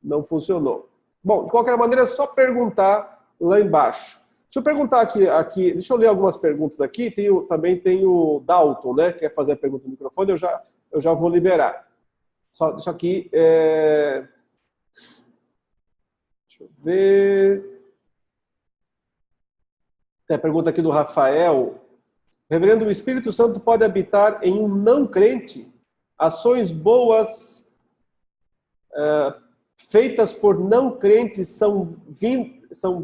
não funcionou. Bom, de qualquer maneira, é só perguntar lá embaixo. Deixa eu perguntar aqui, deixa eu ler algumas perguntas aqui. Também tem o Dalton, né? Que quer fazer a pergunta no microfone, eu já vou liberar. Só deixa aqui. Deixa eu ver. Tem a pergunta aqui do Rafael. Reverendo, o Espírito Santo pode habitar em um não crente? Ações boas feitas por não crentes são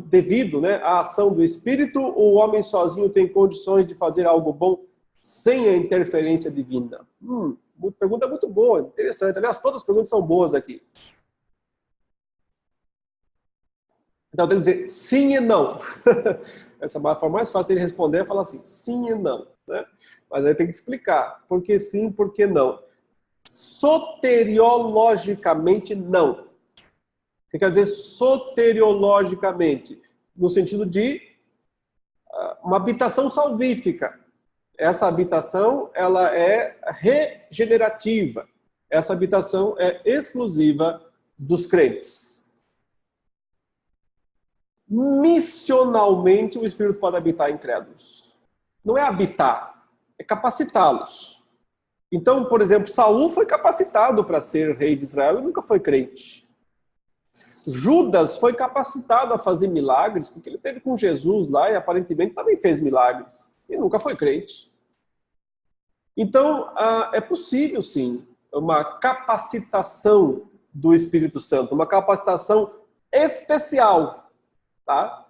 devido, né, à ação do Espírito, ou o homem sozinho tem condições de fazer algo bom sem a interferência divina? Pergunta muito boa, interessante. Aliás, todas as perguntas são boas aqui. Então, eu tenho que dizer sim e não. Essa é a forma mais fácil dele responder é falar assim, sim e não. Né? Mas aí tem que explicar. Por que sim, por que não? Soteriologicamente, não. O que quer dizer soteriologicamente? No sentido de uma habitação salvífica. Essa habitação, ela é regenerativa. Essa habitação é exclusiva dos crentes. Missionalmente, o Espírito pode habitar em incrédulos. Não é habitar, é capacitá-los. Então, por exemplo, Saul foi capacitado para ser rei de Israel e nunca foi crente. Judas foi capacitado a fazer milagres, porque ele esteve com Jesus lá e aparentemente também fez milagres. E nunca foi crente. Então, é possível, sim, uma capacitação do Espírito Santo, uma capacitação especial. Tá?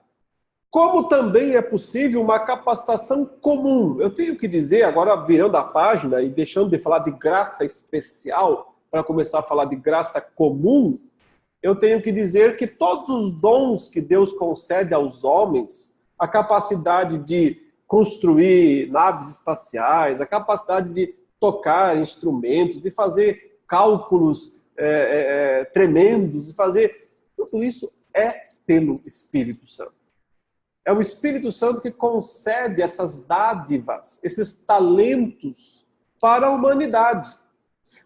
Como também é possível uma capacitação comum. Eu tenho que dizer, agora virando a página e deixando de falar de graça especial, para começar a falar de graça comum, eu tenho que dizer que todos os dons que Deus concede aos homens, a capacidade de construir naves espaciais, a capacidade de tocar instrumentos, de fazer cálculos tremendos, de fazer... Tudo isso é pelo Espírito Santo. É o Espírito Santo que concede essas dádivas, esses talentos para a humanidade,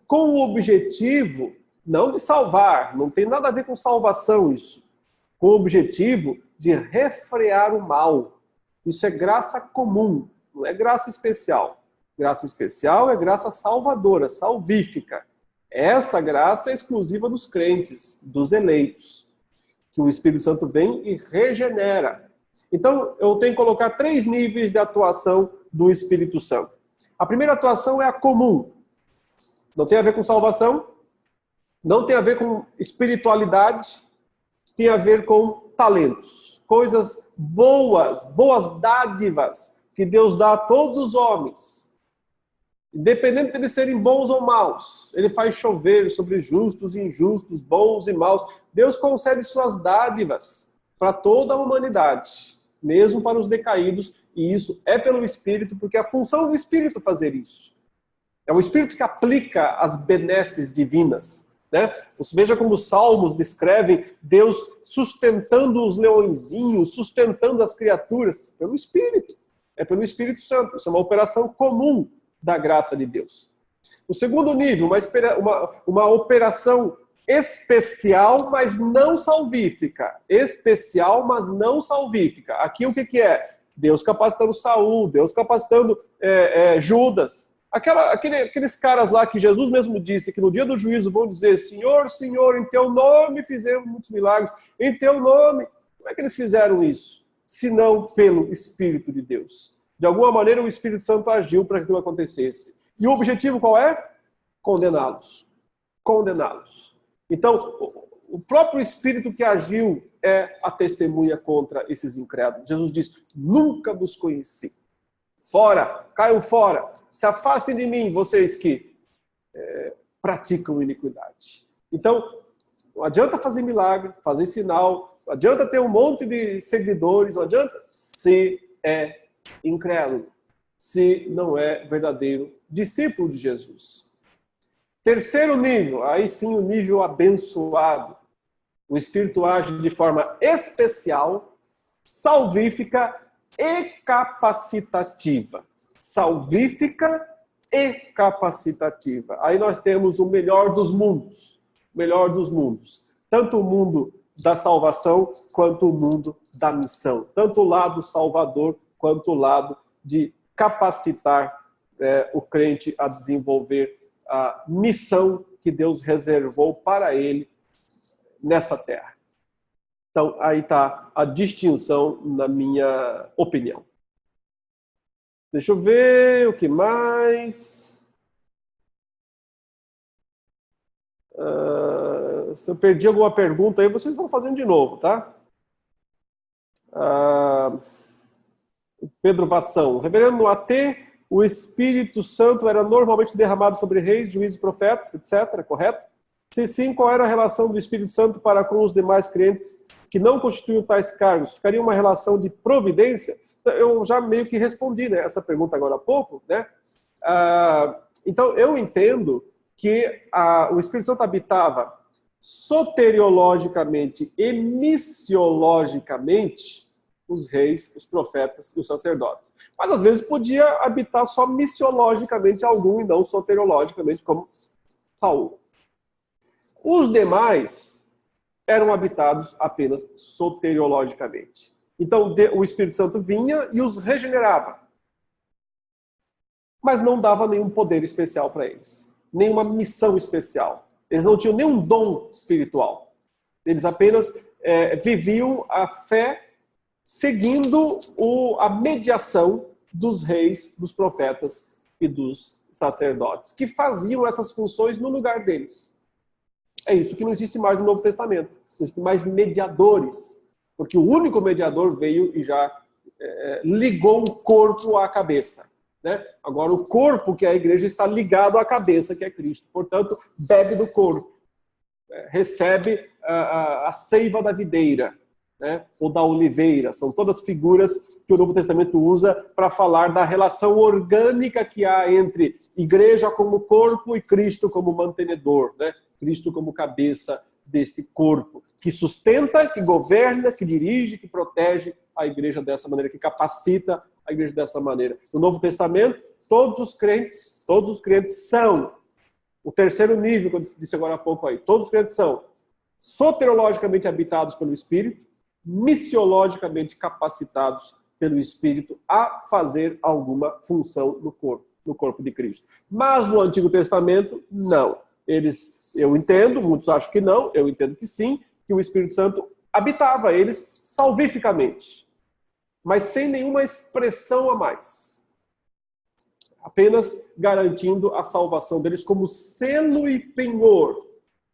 com o objetivo não de salvar, não tem nada a ver com salvação isso, com o objetivo de refrear o mal. Isso é graça comum, não é graça especial. Graça especial é graça salvadora, salvífica. Essa graça é exclusiva dos crentes, dos eleitos, que o Espírito Santo vem e regenera. Então, eu tenho que colocar 3 níveis de atuação do Espírito Santo. A primeira atuação é a comum. Não tem a ver com salvação, não tem a ver com espiritualidade, tem a ver com talentos, coisas boas, boas dádivas que Deus dá a todos os homens. Independente de eles serem bons ou maus, ele faz chover sobre justos e injustos, bons e maus. Deus concede suas dádivas para toda a humanidade, mesmo para os decaídos, e isso é pelo Espírito, porque é a função do Espírito fazer isso. É o Espírito que aplica as benesses divinas. Né? Você veja como os Salmos descrevem Deus sustentando os leõezinhos, sustentando as criaturas, pelo Espírito. É pelo Espírito Santo. Isso é uma operação comum da graça de Deus. O segundo nível, uma operação especial, mas não salvífica. Especial, mas não salvífica. Aqui o que é? Deus capacitando Saul, Deus capacitando Judas. Aqueles caras lá que Jesus mesmo disse que no dia do juízo vão dizer: Senhor, Senhor, em teu nome fizemos muitos milagres. Em teu nome. Como é que eles fizeram isso? Senão pelo Espírito de Deus. De alguma maneira o Espírito Santo agiu para que aquilo acontecesse. E o objetivo qual é? Condená-los. Condená-los. Então, o próprio Espírito que agiu é a testemunha contra esses incrédulos. Jesus diz: nunca vos conheci. Fora, caiam fora. Se afastem de mim, vocês que praticam iniquidade. Então, não adianta fazer milagre, fazer sinal, não adianta ter um monte de seguidores, não adianta se é incrédulo, se não é verdadeiro discípulo de Jesus. Terceiro nível, aí sim o nível abençoado. O Espírito age de forma especial, salvífica e capacitativa. Salvífica e capacitativa. Aí nós temos o melhor dos mundos. Melhor dos mundos. Tanto o mundo da salvação quanto o mundo da missão. Tanto o lado salvador quanto o lado de capacitar o crente a desenvolver a missão que Deus reservou para ele nesta terra. Então, aí está a distinção, na minha opinião. Deixa eu ver o que mais. Se eu perdi alguma pergunta aí, vocês vão fazendo de novo, tá? Pedro Vassão. Reverendo, no AT, o Espírito Santo era normalmente derramado sobre reis, juízes, profetas, etc., correto? Se sim, qual era a relação do Espírito Santo para com os demais crentes que não constituíam tais cargos? Ficaria uma relação de providência? Eu já meio que respondi, né, essa pergunta agora há pouco. Né? Então, eu entendo que o Espírito Santo habitava soteriologicamente e missiologicamente os reis, os profetas e os sacerdotes. Mas, às vezes, podia habitar só missiologicamente algum e não soteriologicamente, como Saul. Os demais eram habitados apenas soteriologicamente. Então, o Espírito Santo vinha e os regenerava. Mas não dava nenhum poder especial para eles. Nenhuma missão especial. Eles não tinham nenhum dom espiritual. Eles apenas viviam a fé seguindo a mediação dos reis, dos profetas e dos sacerdotes, que faziam essas funções no lugar deles. É isso que não existe mais no Novo Testamento. Não existe mais mediadores, porque o único mediador veio e já ligou o corpo à cabeça. Né? Agora, o corpo, que é a igreja, está ligado à cabeça, que é Cristo. Portanto, bebe do corpo. Recebe a seiva da videira, né? Ou da oliveira. São todas figuras que o Novo Testamento usa para falar da relação orgânica que há entre igreja como corpo e Cristo como mantenedor. Né? Cristo como cabeça deste corpo, que sustenta, que governa, que dirige, que protege a igreja dessa maneira, que capacita a igreja dessa maneira. No Novo Testamento, todos os crentes são, o terceiro nível que eu disse agora há pouco aí, todos os crentes são soteriologicamente habitados pelo Espírito, missiologicamente capacitados pelo Espírito a fazer alguma função no corpo. no corpo de Cristo. Mas no Antigo Testamento, não. Eu entendo, muitos acham que não, eu entendo que sim, que o Espírito Santo habitava eles salvificamente, mas sem nenhuma expressão a mais. Apenas garantindo a salvação deles como selo e penhor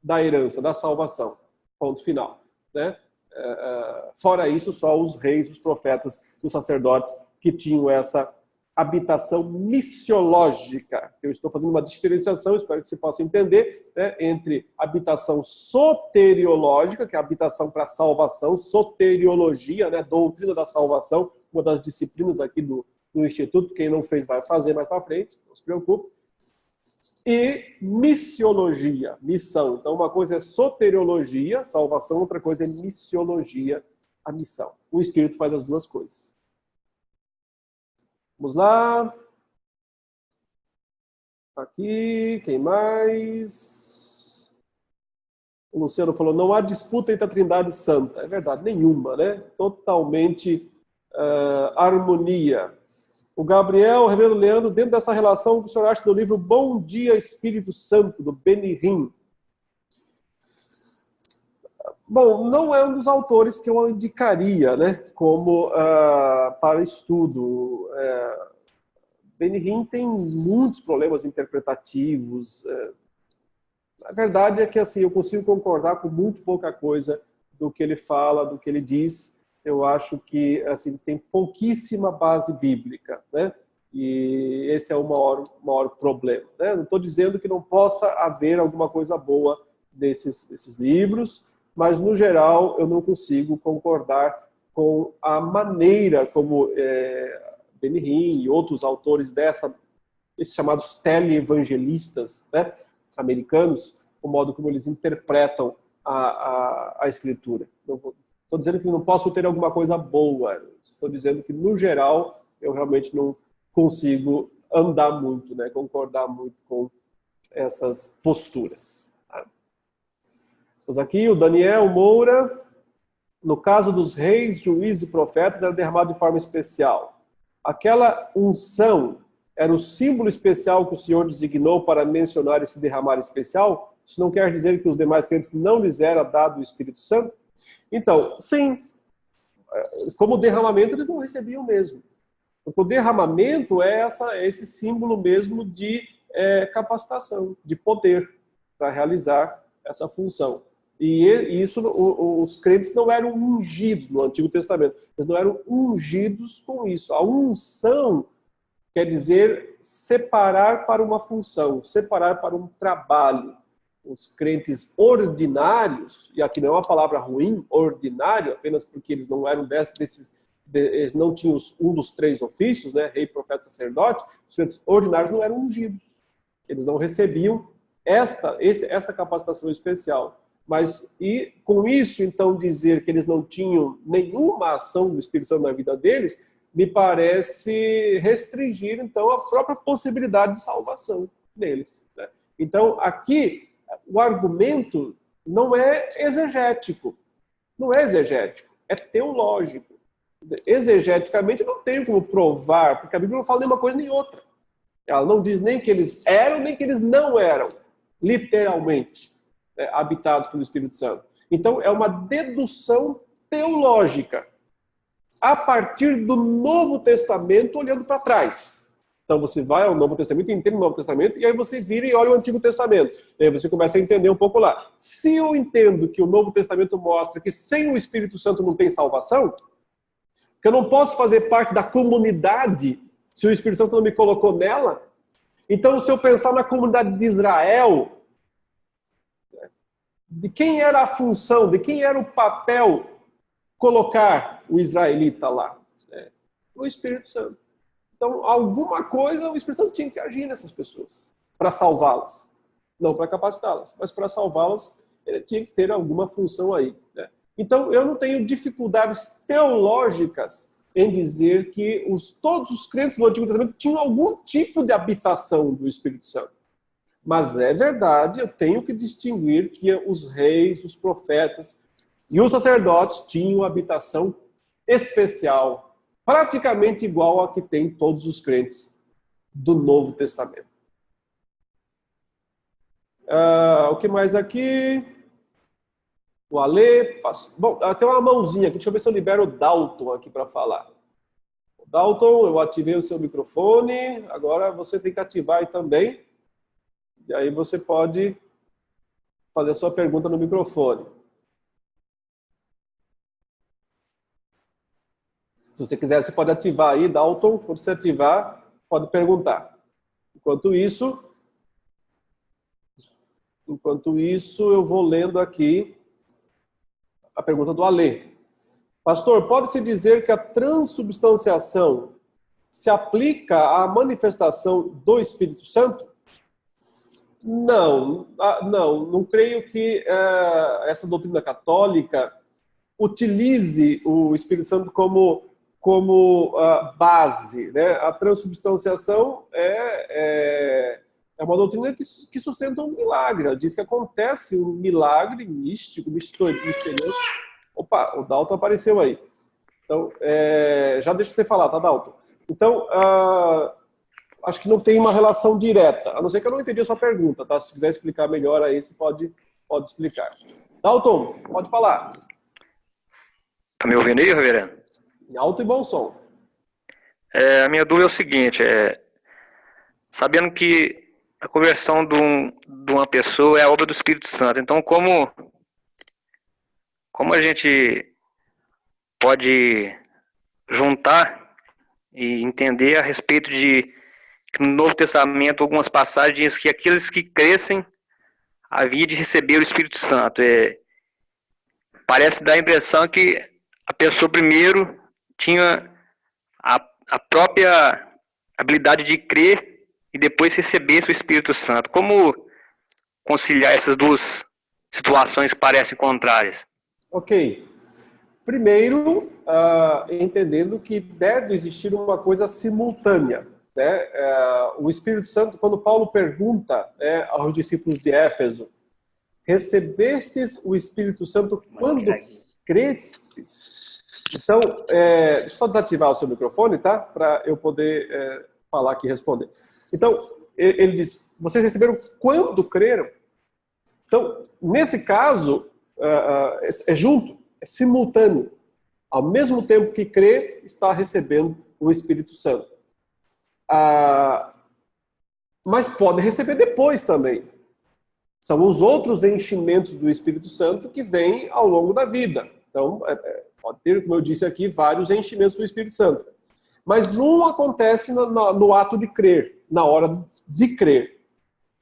da herança, da salvação. Ponto final. Né? Fora isso, só os reis, os profetas, os sacerdotes que tinham essa habitação missiológica. Eu estou fazendo uma diferenciação, espero que você possa entender, né, entre habitação soteriológica, que é a habitação para a salvação, soteriologia, né, doutrina da salvação, uma das disciplinas aqui do Instituto, quem não fez vai fazer mais para frente, não se preocupe. E missiologia, missão. Então, uma coisa é soteriologia, salvação, outra coisa é missiologia, a missão. O Espírito faz as duas coisas. Vamos lá. Aqui, quem mais? O Luciano falou, não há disputa entre a Trindade Santa. É verdade, nenhuma, né? Totalmente harmonia. O Gabriel, o Reverendo Leandro, dentro dessa relação, o que o senhor acha do livro Bom Dia Espírito Santo, do Benihim? Bom, não é um dos autores que eu indicaria, né, como para estudo. Benihim tem muitos problemas interpretativos. A verdade é que assim, eu consigo concordar com muito pouca coisa do que ele fala, do que ele diz. Eu acho que assim, tem pouquíssima base bíblica, né? E esse é o maior problema. Né? Não estou dizendo que não possa haver alguma coisa boa desses livros, mas, no geral, eu não consigo concordar com a maneira como Benihim e outros autores esses chamados teleevangelistas, né, americanos, o modo como eles interpretam a Escritura. Estou dizendo que não posso ter alguma coisa boa, estou dizendo que, no geral, eu realmente não consigo andar muito, né, concordar muito com essas posturas. Aqui o Daniel Moura, no caso dos reis, juízes e profetas, era derramado de forma especial. Aquela unção era o símbolo especial que o Senhor designou para mencionar esse derramar especial? Isso não quer dizer que os demais crentes não lhes era dado o Espírito Santo? Então, sim, como derramamento eles não recebiam mesmo. Porque o derramamento é esse símbolo mesmo de capacitação, de poder para realizar essa função. E isso, os crentes não eram ungidos no Antigo Testamento. Eles não eram ungidos com isso. A unção quer dizer separar para uma função, separar para um trabalho. Os crentes ordinários, e aqui não é uma palavra ruim, ordinário, apenas porque eles não eram eles não tinham um dos três ofícios, né, rei, profeta, sacerdote, os crentes ordinários não eram ungidos. Eles não recebiam essa capacitação especial. Mas, e com isso, então, dizer que eles não tinham nenhuma ação do Espírito Santo na vida deles, me parece restringir, então, a própria possibilidade de salvação deles. Né? Então, aqui, o argumento não é exegético. Não é exegético, é teológico. Exegeticamente, eu não tenho como provar, porque a Bíblia não fala nem uma coisa nem outra. Ela não diz nem que eles eram, nem que eles não eram, literalmente. Habitados pelo Espírito Santo. Então, é uma dedução teológica a partir do Novo Testamento olhando para trás. Então, você vai ao Novo Testamento, entende o Novo Testamento, e aí você vira e olha o Antigo Testamento. E aí você começa a entender um pouco lá. Se eu entendo que o Novo Testamento mostra que sem o Espírito Santo não tem salvação, que eu não posso fazer parte da comunidade se o Espírito Santo não me colocou nela, então, se eu pensar na comunidade de Israel, de quem era a função, de quem era o papel colocar o israelita lá? O Espírito Santo. Então, alguma coisa o Espírito Santo tinha que agir nessas pessoas para salvá-las. Não para capacitá-las, mas para salvá-las, ele tinha que ter alguma função aí. Né? Então, eu não tenho dificuldades teológicas em dizer que todos os crentes do Antigo Testamento tinham algum tipo de habitação do Espírito Santo. Mas é verdade, eu tenho que distinguir que os reis, os profetas e os sacerdotes tinham habitação especial, praticamente igual a que tem todos os crentes do Novo Testamento. O que mais aqui? O Ale. Bom, tem uma mãozinha aqui. Deixa eu ver se eu libero o Dalton aqui para falar. Dalton, eu ativei o seu microfone. Agora você tem que ativar aí também. E aí você pode fazer a sua pergunta no microfone. Se você quiser, você pode ativar aí, Dalton. Quando você ativar, pode perguntar. Enquanto isso, eu vou lendo aqui a pergunta do Alê. Pastor, pode-se dizer que a transubstanciação se aplica à manifestação do Espírito Santo? Não creio que essa doutrina católica utilize o Espírito Santo como base, né? A transubstanciação é uma doutrina que sustenta um milagre. Ela diz que acontece um milagre místico, misterioso. Opa, o Dalton apareceu aí. Então, já deixa você falar, tá, Dalton? Então, acho que não tem uma relação direta, a não ser que eu não entendi a sua pergunta, tá? Se quiser explicar melhor aí, você pode explicar. Dalton, pode falar. Tá me ouvindo aí, reverendo? Em alto e bom som. A minha dúvida é o seguinte, sabendo que a conversão de uma pessoa é a obra do Espírito Santo, então como a gente pode juntar e entender a respeito de que no Novo Testamento algumas passagens dizem que aqueles que crescem havia de receber o Espírito Santo. Parece dar a impressão que a pessoa primeiro tinha a própria habilidade de crer e depois recebesse o Espírito Santo. Como conciliar essas duas situações que parecem contrárias? Ok. Primeiro, entendendo que deve existir uma coisa simultânea, né? O Espírito Santo, quando Paulo pergunta aos discípulos de Éfeso, recebestes o Espírito Santo quando crestes? Então, deixa eu só desativar o seu microfone, tá? Para eu poder falar aqui e responder. Então, ele diz, vocês receberam quando creram? Então, nesse caso, é junto, é simultâneo. Ao mesmo tempo que crê, está recebendo o Espírito Santo. Mas pode receber depois também. São os outros enchimentos do Espírito Santo que vêm ao longo da vida. Então, pode ter, como eu disse aqui, vários enchimentos do Espírito Santo. Mas um acontece no ato de crer, na hora de crer.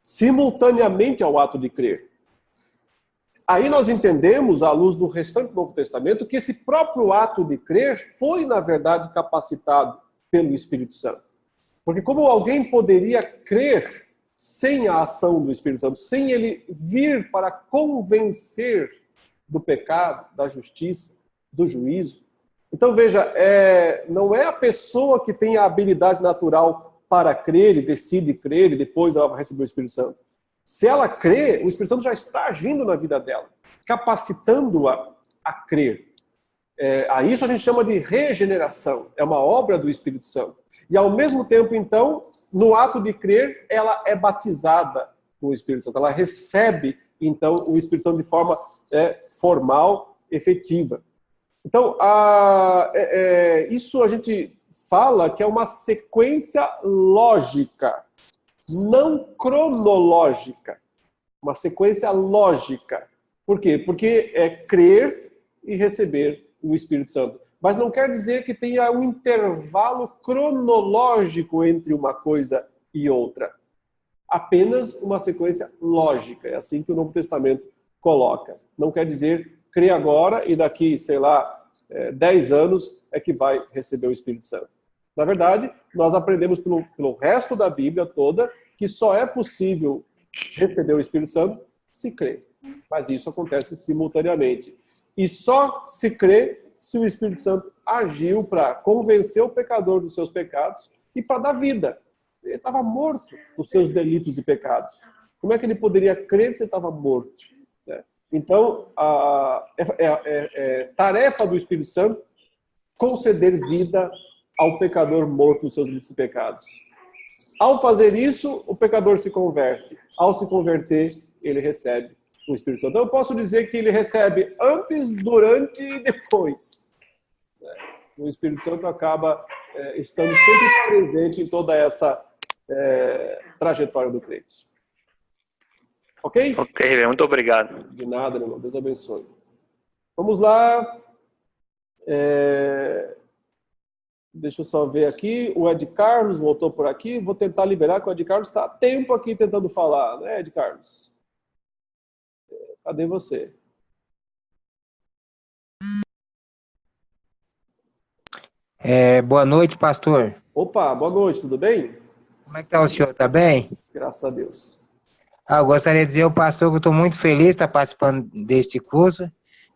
Simultaneamente ao ato de crer. Aí nós entendemos, à luz do restante do Novo Testamento, que esse próprio ato de crer foi, na verdade, capacitado pelo Espírito Santo. Porque como alguém poderia crer sem a ação do Espírito Santo, sem ele vir para convencer do pecado, da justiça, do juízo? Então, veja, não é a pessoa que tem a habilidade natural para crer e decide crer e depois ela vai receber o Espírito Santo. Se ela crê, o Espírito Santo já está agindo na vida dela, capacitando-a a crer. A isso a gente chama de regeneração. É uma obra do Espírito Santo. E ao mesmo tempo, então, no ato de crer, ela é batizada com o Espírito Santo. Ela recebe, então, o Espírito Santo de forma formal, efetiva. Então, isso a gente fala que é uma sequência lógica, não cronológica. Uma sequência lógica. Por quê? Porque é crer e receber o Espírito Santo. Mas não quer dizer que tenha um intervalo cronológico entre uma coisa e outra. Apenas uma sequência lógica. É assim que o Novo Testamento coloca. Não quer dizer crê agora e daqui, 10 anos é que vai receber o Espírito Santo. Na verdade, nós aprendemos pelo resto da Bíblia toda que só é possível receber o Espírito Santo se crê. Mas isso acontece simultaneamente. E só se crê se o Espírito Santo agiu para convencer o pecador dos seus pecados e para dar vida. Ele estava morto dos seus delitos e pecados. Como é que ele poderia crer se ele estava morto? Então, tarefa do Espírito Santo conceder vida ao pecador morto dos seus delitos e pecados. Ao fazer isso, o pecador se converte. Ao se converter, ele recebe o Espírito Santo. Então, eu posso dizer que ele recebe antes, durante e depois. O Espírito Santo acaba estando sempre presente em toda essa trajetória do crente. Ok? Ok, muito obrigado. De nada, meu irmão. Deus abençoe. Vamos lá. Deixa eu só ver aqui. O Ed Carlos voltou por aqui. Vou tentar liberar, que o Ed Carlos está há tempo aqui tentando falar, né, Ed Carlos? Cadê você? Boa noite, pastor. Opa, boa noite, tudo bem? Como é que tá o senhor? Tá bem? Graças a Deus. Eu gostaria de dizer ao pastor que eu estou muito feliz de estar participando deste curso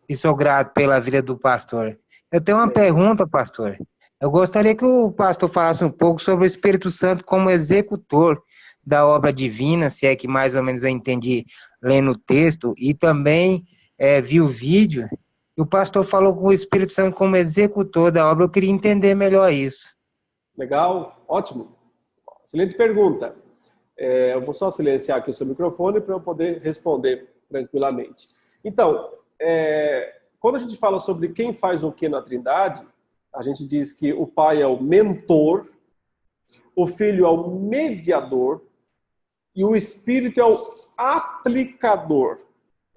e sou grato pela vida do pastor. Eu tenho uma pergunta, pastor. Eu gostaria que o pastor falasse um pouco sobre o Espírito Santo como executor da obra divina, se é que mais ou menos eu entendi lendo o texto, e também vi o vídeo, e o pastor falou com o Espírito Santo como executor da obra. Eu queria entender melhor isso. Legal, ótimo. Excelente pergunta. Eu vou só silenciar aqui o seu microfone para eu poder responder tranquilamente. Então, quando a gente fala sobre quem faz o que na Trindade, a gente diz que o Pai é o mentor, o Filho é o mediador e o Espírito é o aplicador.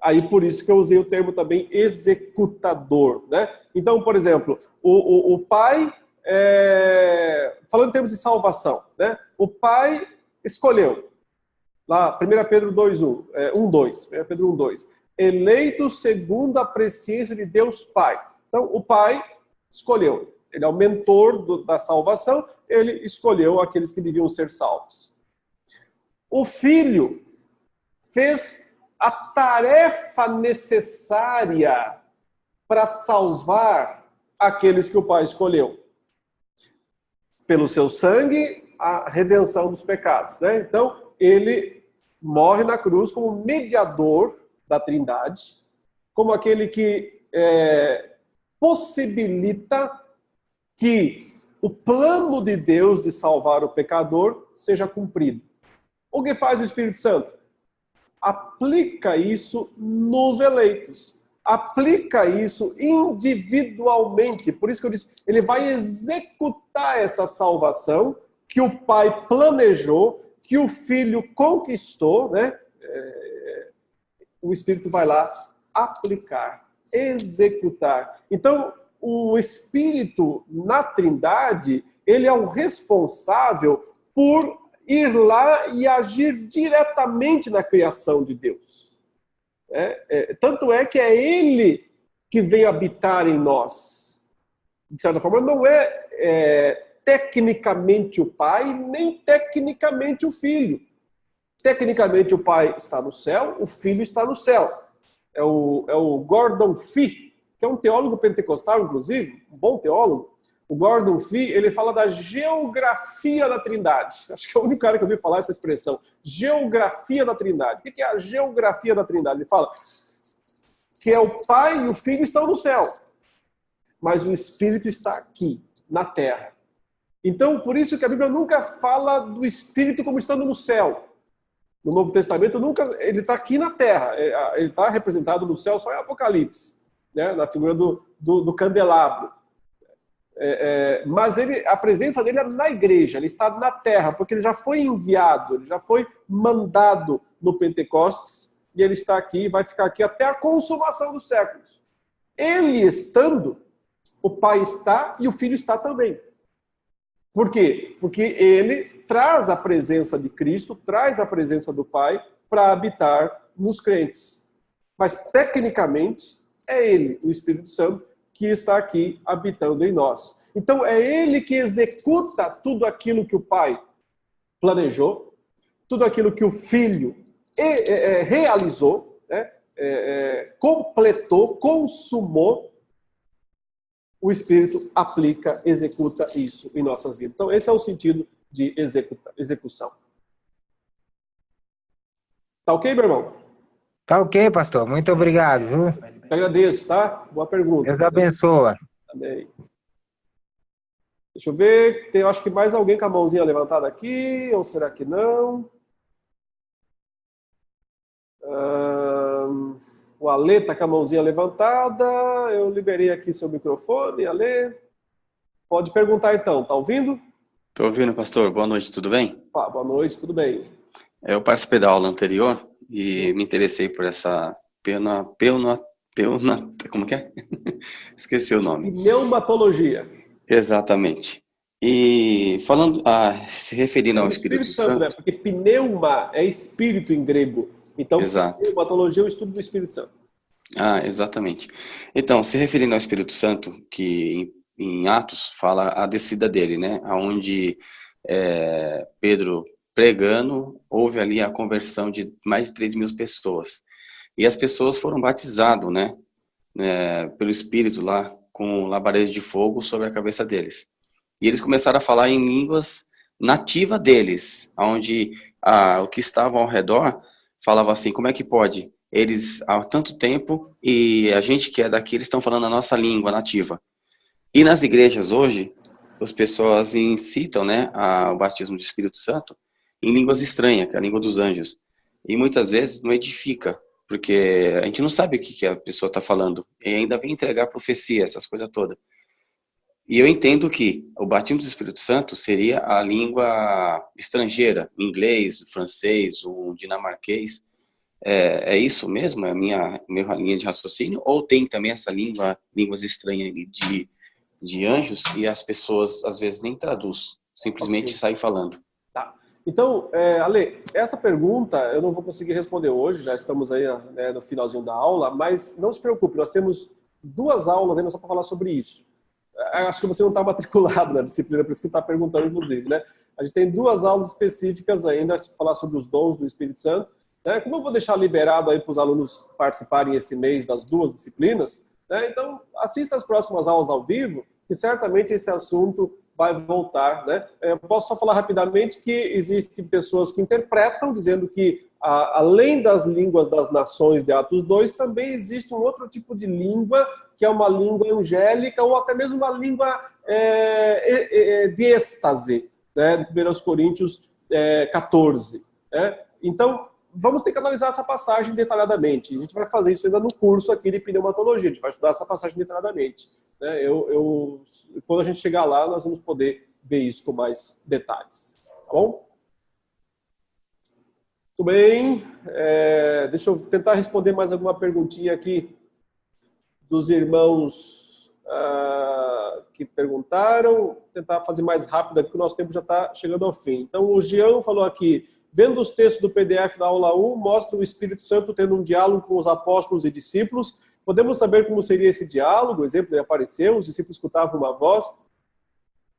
Aí por isso que eu usei o termo também executador, né? Então, por exemplo, o Pai, falando em termos de salvação, né? O Pai escolheu, lá, 1 Pedro 2:1, 1:2, 1 Pedro 1:2, eleito segundo a presciência de Deus Pai. Então, o Pai escolheu, ele é o mentor da salvação, ele escolheu aqueles que deviam ser salvos. O Filho fez a tarefa necessária para salvar aqueles que o Pai escolheu. Pelo seu sangue, a redenção dos pecados, né? Então, ele morre na cruz como mediador da Trindade, como aquele que possibilita que o plano de Deus de salvar o pecador seja cumprido. O que faz o Espírito Santo? Aplica isso nos eleitos. Aplica isso individualmente. Por isso que eu disse, ele vai executar essa salvação que o Pai planejou, que o Filho conquistou, né? O Espírito vai lá aplicar, executar. Então, o Espírito na Trindade, ele é o responsável por ir lá e agir diretamente na criação de Deus. Tanto é que é ele que vem habitar em nós. De certa forma, não é tecnicamente o Pai, nem tecnicamente o Filho. Tecnicamente o Pai está no céu, o Filho está no céu. É o Gordon Fee, que é um teólogo pentecostal, inclusive, um bom teólogo. O Gordon Fee, ele fala da geografia da Trindade. Acho que é o único cara que eu ouvi falar essa expressão. Geografia da Trindade. O que é a geografia da Trindade? Ele fala que é o Pai e o Filho estão no céu, mas o Espírito está aqui, na terra. Então, por isso que a Bíblia nunca fala do Espírito como estando no céu. No Novo Testamento, ele está aqui na terra. Ele está representado no céu só em Apocalipse, né? Na figura do candelabro. Mas a presença dele é na igreja, ele está na terra, porque ele já foi enviado, ele já foi mandado no Pentecostes, e ele está aqui e vai ficar aqui até a consumação dos séculos. Ele estando, o Pai está e o Filho está também. Por quê? Porque ele traz a presença de Cristo, traz a presença do Pai para habitar nos crentes. Mas, tecnicamente, é ele, o Espírito Santo, que está aqui habitando em nós. Então, é ele que executa tudo aquilo que o Pai planejou, tudo aquilo que o Filho realizou, né? Completou, consumou. O Espírito aplica, executa isso em nossas vidas. Então, esse é o sentido de execução. Tá ok, meu irmão? Tá ok, pastor. Muito obrigado, viu? Eu agradeço, tá? Boa pergunta. Deus abençoa. Amém. Deixa eu ver, tem, eu acho que mais alguém com a mãozinha levantada aqui, ou será que não? O Ale está com a mãozinha levantada, eu liberei aqui seu microfone, Ale. Pode perguntar então, tá ouvindo? Estou ouvindo, pastor. Boa noite, tudo bem? Boa noite, tudo bem. Eu participei da aula anterior e me interessei por essa como que é? Esqueci o nome. Pneumatologia. Exatamente. E falando, se referindo ao Espírito Santo, né? Porque pneuma é espírito em grego. Então, exato. Pneumatologia é o estudo do Espírito Santo. Exatamente. Então, se referindo ao Espírito Santo, que em Atos fala a descida dele, né? Onde Pedro pregando, houve ali a conversão de mais de 3.000 pessoas. E as pessoas foram batizadas, né? Pelo Espírito lá, com labaredas de fogo sobre a cabeça deles. E eles começaram a falar em línguas nativas deles, onde o que estavam ao redor falava assim, como é que pode? Eles há tanto tempo e a gente que é daqui, eles estão falando a nossa língua nativa. E nas igrejas hoje, as pessoas incitam, né, o batismo do Espírito Santo em línguas estranhas, que é a língua dos anjos. E muitas vezes não edifica, porque a gente não sabe o que a pessoa está falando. E ainda vem entregar profecia, essas coisas todas. E eu entendo que o batismo do Espírito Santo seria a língua estrangeira, inglês, francês, um dinamarquês. É isso mesmo? É a minha linha de raciocínio? Ou tem também essa línguas estranhas de anjos e as pessoas às vezes nem traduzem, simplesmente saem falando? Tá. Então, Ale, essa pergunta eu não vou conseguir responder hoje, já estamos aí no finalzinho da aula, mas não se preocupe, nós temos 2 aulas ainda só para falar sobre isso. Acho que você não está matriculado na disciplina, por isso que está perguntando, inclusive, né? A gente tem 2 aulas específicas ainda para falar sobre os dons do Espírito Santo. Né? Como eu vou deixar liberado aí para os alunos participarem esse mês das 2 disciplinas, né? Então assista as próximas aulas ao vivo, que certamente esse assunto vai voltar, né? Eu posso só falar rapidamente que existem pessoas que interpretam, dizendo que além das línguas das nações de Atos 2, também existe um outro tipo de língua, que é uma língua angélica, ou até mesmo uma língua de êxtase, né? De 1 Coríntios 14. Né? Então, vamos ter que analisar essa passagem detalhadamente. A gente vai fazer isso ainda no curso aqui de pneumatologia, a gente vai estudar essa passagem detalhadamente. Né? Quando a gente chegar lá, nós vamos poder ver isso com mais detalhes. Tá bom? Tudo bem. Deixa eu tentar responder mais alguma perguntinha aqui dos irmãos que perguntaram. Tentar fazer mais rápido aqui, porque o nosso tempo já está chegando ao fim. Então, o Jean falou aqui, vendo os textos do PDF da aula 1, mostra o Espírito Santo tendo um diálogo com os apóstolos e discípulos. Podemos saber como seria esse diálogo? O exemplo ele apareceu, os discípulos escutavam uma voz.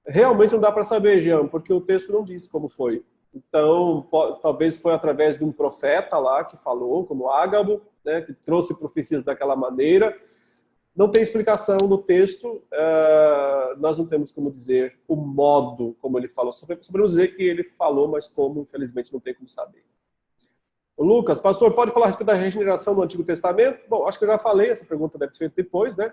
Realmente não dá para saber, Jean, porque o texto não diz como foi. Então, talvez foi através de um profeta lá que falou, como Ágabo, né, que trouxe profecias daquela maneira. Não tem explicação no texto, nós não temos como dizer o modo como ele falou. Só podemos dizer que ele falou, mas como, infelizmente, não tem como saber. O Lucas, pastor, pode falar a respeito da regeneração do Antigo Testamento? Bom, acho que eu já falei, essa pergunta deve ser feita depois, né?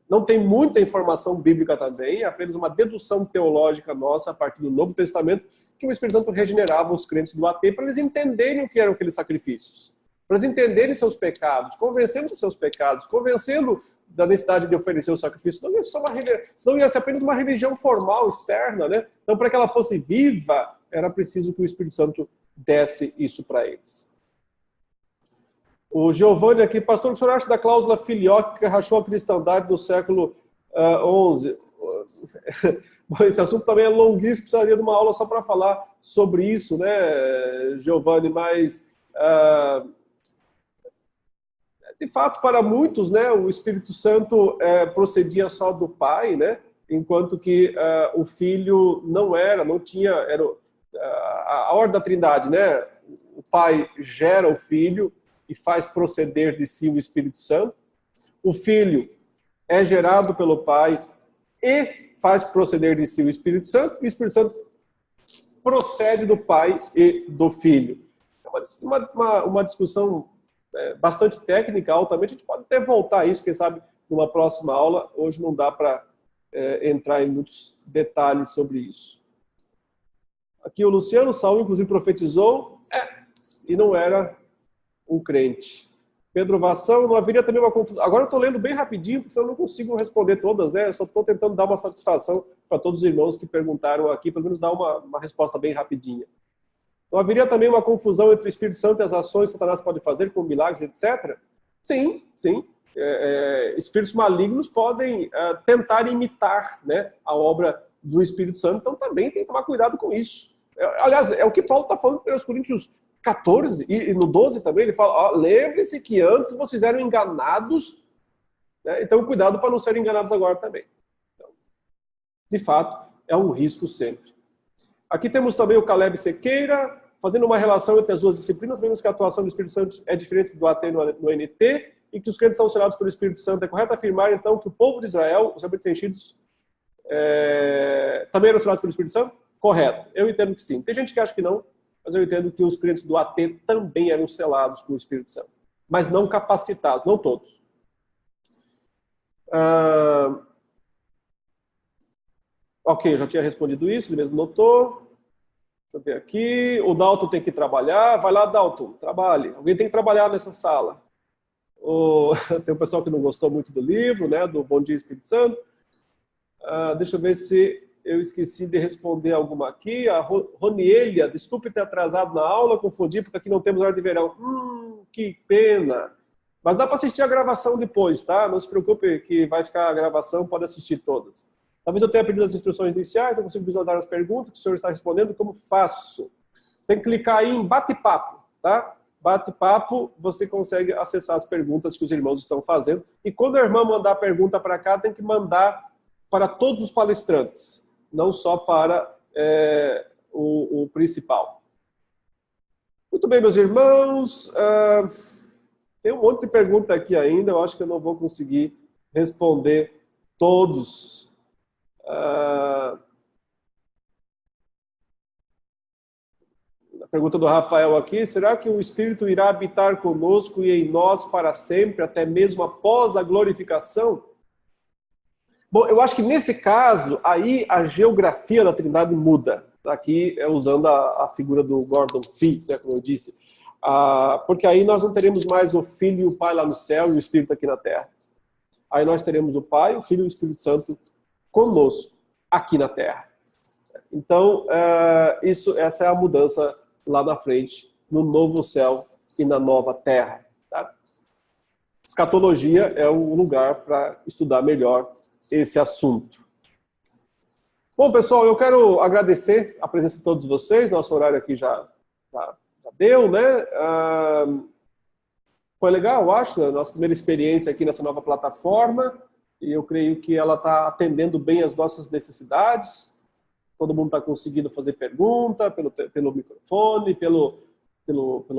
Não tem muita informação bíblica também, é apenas uma dedução teológica nossa a partir do Novo Testamento, que o Espírito Santo regenerava os crentes do AT para eles entenderem o que eram aqueles sacrifícios, para eles entenderem seus pecados, convencendo dos seus pecados, convencendo da necessidade de oferecer o sacrifício. Não ia ser senão ia ser apenas uma religião formal, externa, né? Então, para que ela fosse viva, era preciso que o Espírito Santo desse isso para eles. O Giovanni aqui, pastor, o que o senhor acha da cláusula filioque que rachou a cristandade do século XI? Bom, esse assunto também é longuíssimo, precisaria de uma aula só para falar sobre isso, né, Giovanni? Mas, de fato, para muitos, né, o Espírito Santo procedia só do Pai, né, enquanto que o Filho não tinha, era a ordem da Trindade, né? O Pai gera o Filho e faz proceder de si o Espírito Santo. O Filho é gerado pelo Pai e faz proceder de si o Espírito Santo. E o Espírito Santo procede do Pai e do Filho. É uma discussão bastante técnica, altamente. A gente pode até voltar a isso, quem sabe, numa próxima aula. Hoje não dá para entrar em muitos detalhes sobre isso. Aqui o Luciano, Saul inclusive profetizou, e não era um crente. Pedro Vação, não haveria também uma confusão. Agora eu estou lendo bem rapidinho, porque eu não consigo responder todas, né? Eu só estou tentando dar uma satisfação para todos os irmãos que perguntaram aqui, pelo menos dar uma resposta bem rapidinha. Não haveria também uma confusão entre o Espírito Santo e as ações que Satanás pode fazer, com milagres, etc.? Sim, sim. Espíritos malignos podem tentar imitar, né, a obra do Espírito Santo, então também tem que tomar cuidado com isso. Aliás, é o que Paulo está falando em 1 Coríntios 14 e no 12 também, ele fala, lembre-se que antes vocês eram enganados, né, então cuidado para não serem enganados agora também. Então, de fato, é um risco sempre. Aqui temos também o Caleb Sequeira, fazendo uma relação entre as duas disciplinas, vemos que a atuação do Espírito Santo é diferente do AT no NT, e que os crentes são selados pelo Espírito Santo. É correto afirmar, então, que o povo de Israel, os rebanhos enchidos, também eram selados pelo Espírito Santo? Correto. Eu entendo que sim. Tem gente que acha que não, mas eu entendo que os crentes do AT também eram selados pelo Espírito Santo. Mas não capacitados, não todos. Ok, já tinha respondido isso, ele mesmo notou. Deixa eu ver aqui. O Dalton tem que trabalhar. Vai lá, Dalton, trabalhe. Alguém tem que trabalhar nessa sala. Tem um pessoal que não gostou muito do livro, né, do Bom Dia Espírito Santo. Deixa eu ver se eu esqueci de responder alguma aqui. A Ronielia, desculpe ter atrasado na aula, confundi, porque aqui não temos hora de verão. Que pena. Mas dá para assistir a gravação depois, tá? Não se preocupe que vai ficar a gravação, pode assistir todas. Talvez eu tenha pedido as instruções iniciais, não consigo visualizar as perguntas que o senhor está respondendo. Como faço? Você tem que clicar aí em bate-papo, tá? Bate-papo, você consegue acessar as perguntas que os irmãos estão fazendo. E quando a irmã mandar a pergunta para cá, tem que mandar para todos os palestrantes, não só para o principal. Muito bem, meus irmãos. Tem um monte de pergunta aqui ainda, eu acho que eu não vou conseguir responder todos. A pergunta do Rafael aqui, será que o Espírito irá habitar conosco e em nós para sempre, até mesmo após a glorificação? Bom, eu acho que nesse caso, aí a geografia da Trindade muda. Aqui usando a figura do Gordon Fee, né, como eu disse. Porque aí nós não teremos mais o Filho e o Pai lá no céu e o Espírito aqui na Terra. Aí nós teremos o Pai, o Filho e o Espírito Santo conosco, aqui na Terra. Então, essa é a mudança lá na frente, no novo céu e na nova terra. Tá? Escatologia é um lugar para estudar melhor esse assunto. Bom, pessoal, eu quero agradecer a presença de todos vocês. Nosso horário aqui já deu, né? Foi legal, eu acho, a nossa primeira experiência aqui nessa nova plataforma. E eu creio que ela está atendendo bem as nossas necessidades. Todo mundo está conseguindo fazer pergunta pelo microfone, pelo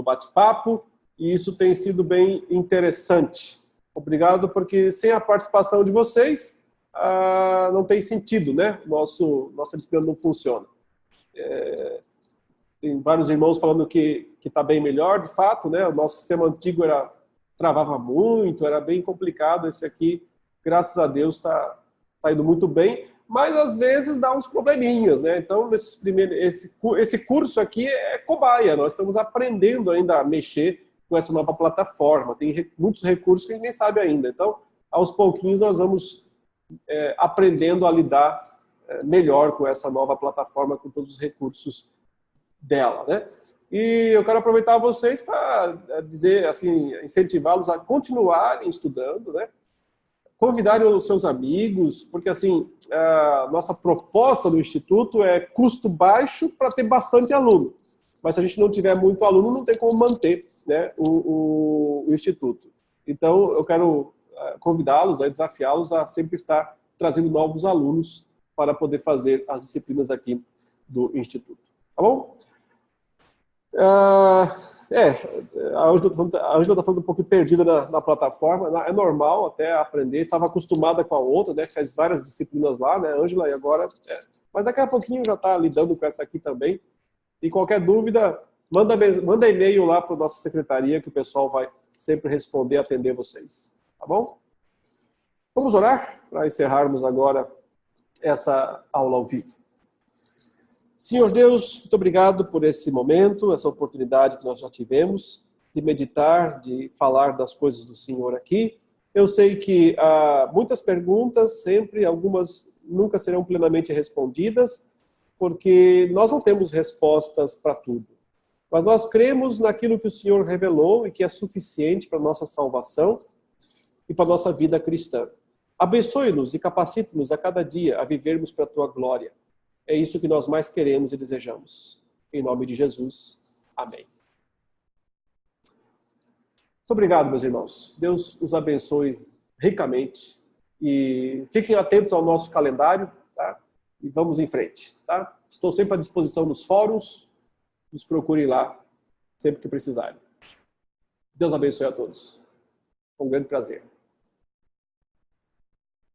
bate-papo, e isso tem sido bem interessante. Obrigado, porque sem a participação de vocês, não tem sentido, né? Nossa disciplina não funciona. Tem vários irmãos falando que está bem melhor, de fato, né? O nosso sistema antigo travava muito, era bem complicado. Esse aqui, graças a Deus, está indo muito bem. Mas às vezes dá uns probleminhas, né? Então, esse curso aqui é cobaia. Nós estamos aprendendo ainda a mexer com essa nova plataforma. Tem muitos recursos que a gente nem sabe ainda. Então, aos pouquinhos, nós vamos aprendendo a lidar melhor com essa nova plataforma, com todos os recursos dela, né? E eu quero aproveitar vocês para dizer, assim, incentivá-los a continuarem estudando, né? Convidarem os seus amigos, porque assim, a nossa proposta do Instituto é custo baixo para ter bastante aluno. Mas se a gente não tiver muito aluno, não tem como manter, né, o Instituto. Então, eu quero convidá-los, desafiá-los a sempre estar trazendo novos alunos para poder fazer as disciplinas aqui do Instituto. Tá bom? A Ângela está falando um pouco perdida na plataforma, é normal até aprender, estava acostumada com a outra, né, faz várias disciplinas lá, né, Ângela, e agora... Mas daqui a pouquinho já está lidando com essa aqui também. E qualquer dúvida, manda e-mail lá para a nossa secretaria, que o pessoal vai sempre responder e atender vocês. Tá bom? Vamos orar para encerrarmos agora essa aula ao vivo. Senhor Deus, muito obrigado por esse momento, essa oportunidade que nós já tivemos de meditar, de falar das coisas do Senhor aqui. Eu sei que há muitas perguntas, sempre, algumas nunca serão plenamente respondidas, porque nós não temos respostas para tudo. Mas nós cremos naquilo que o Senhor revelou e que é suficiente para a nossa salvação e para a nossa vida cristã. Abençoe-nos e capacite-nos a cada dia a vivermos para a Tua glória. É isso que nós mais queremos e desejamos. Em nome de Jesus. Amém. Muito obrigado, meus irmãos. Deus os abençoe ricamente. E fiquem atentos ao nosso calendário, tá? E vamos em frente, tá? Estou sempre à disposição nos fóruns. Nos procurem lá sempre que precisarem. Deus abençoe a todos. Com um grande prazer.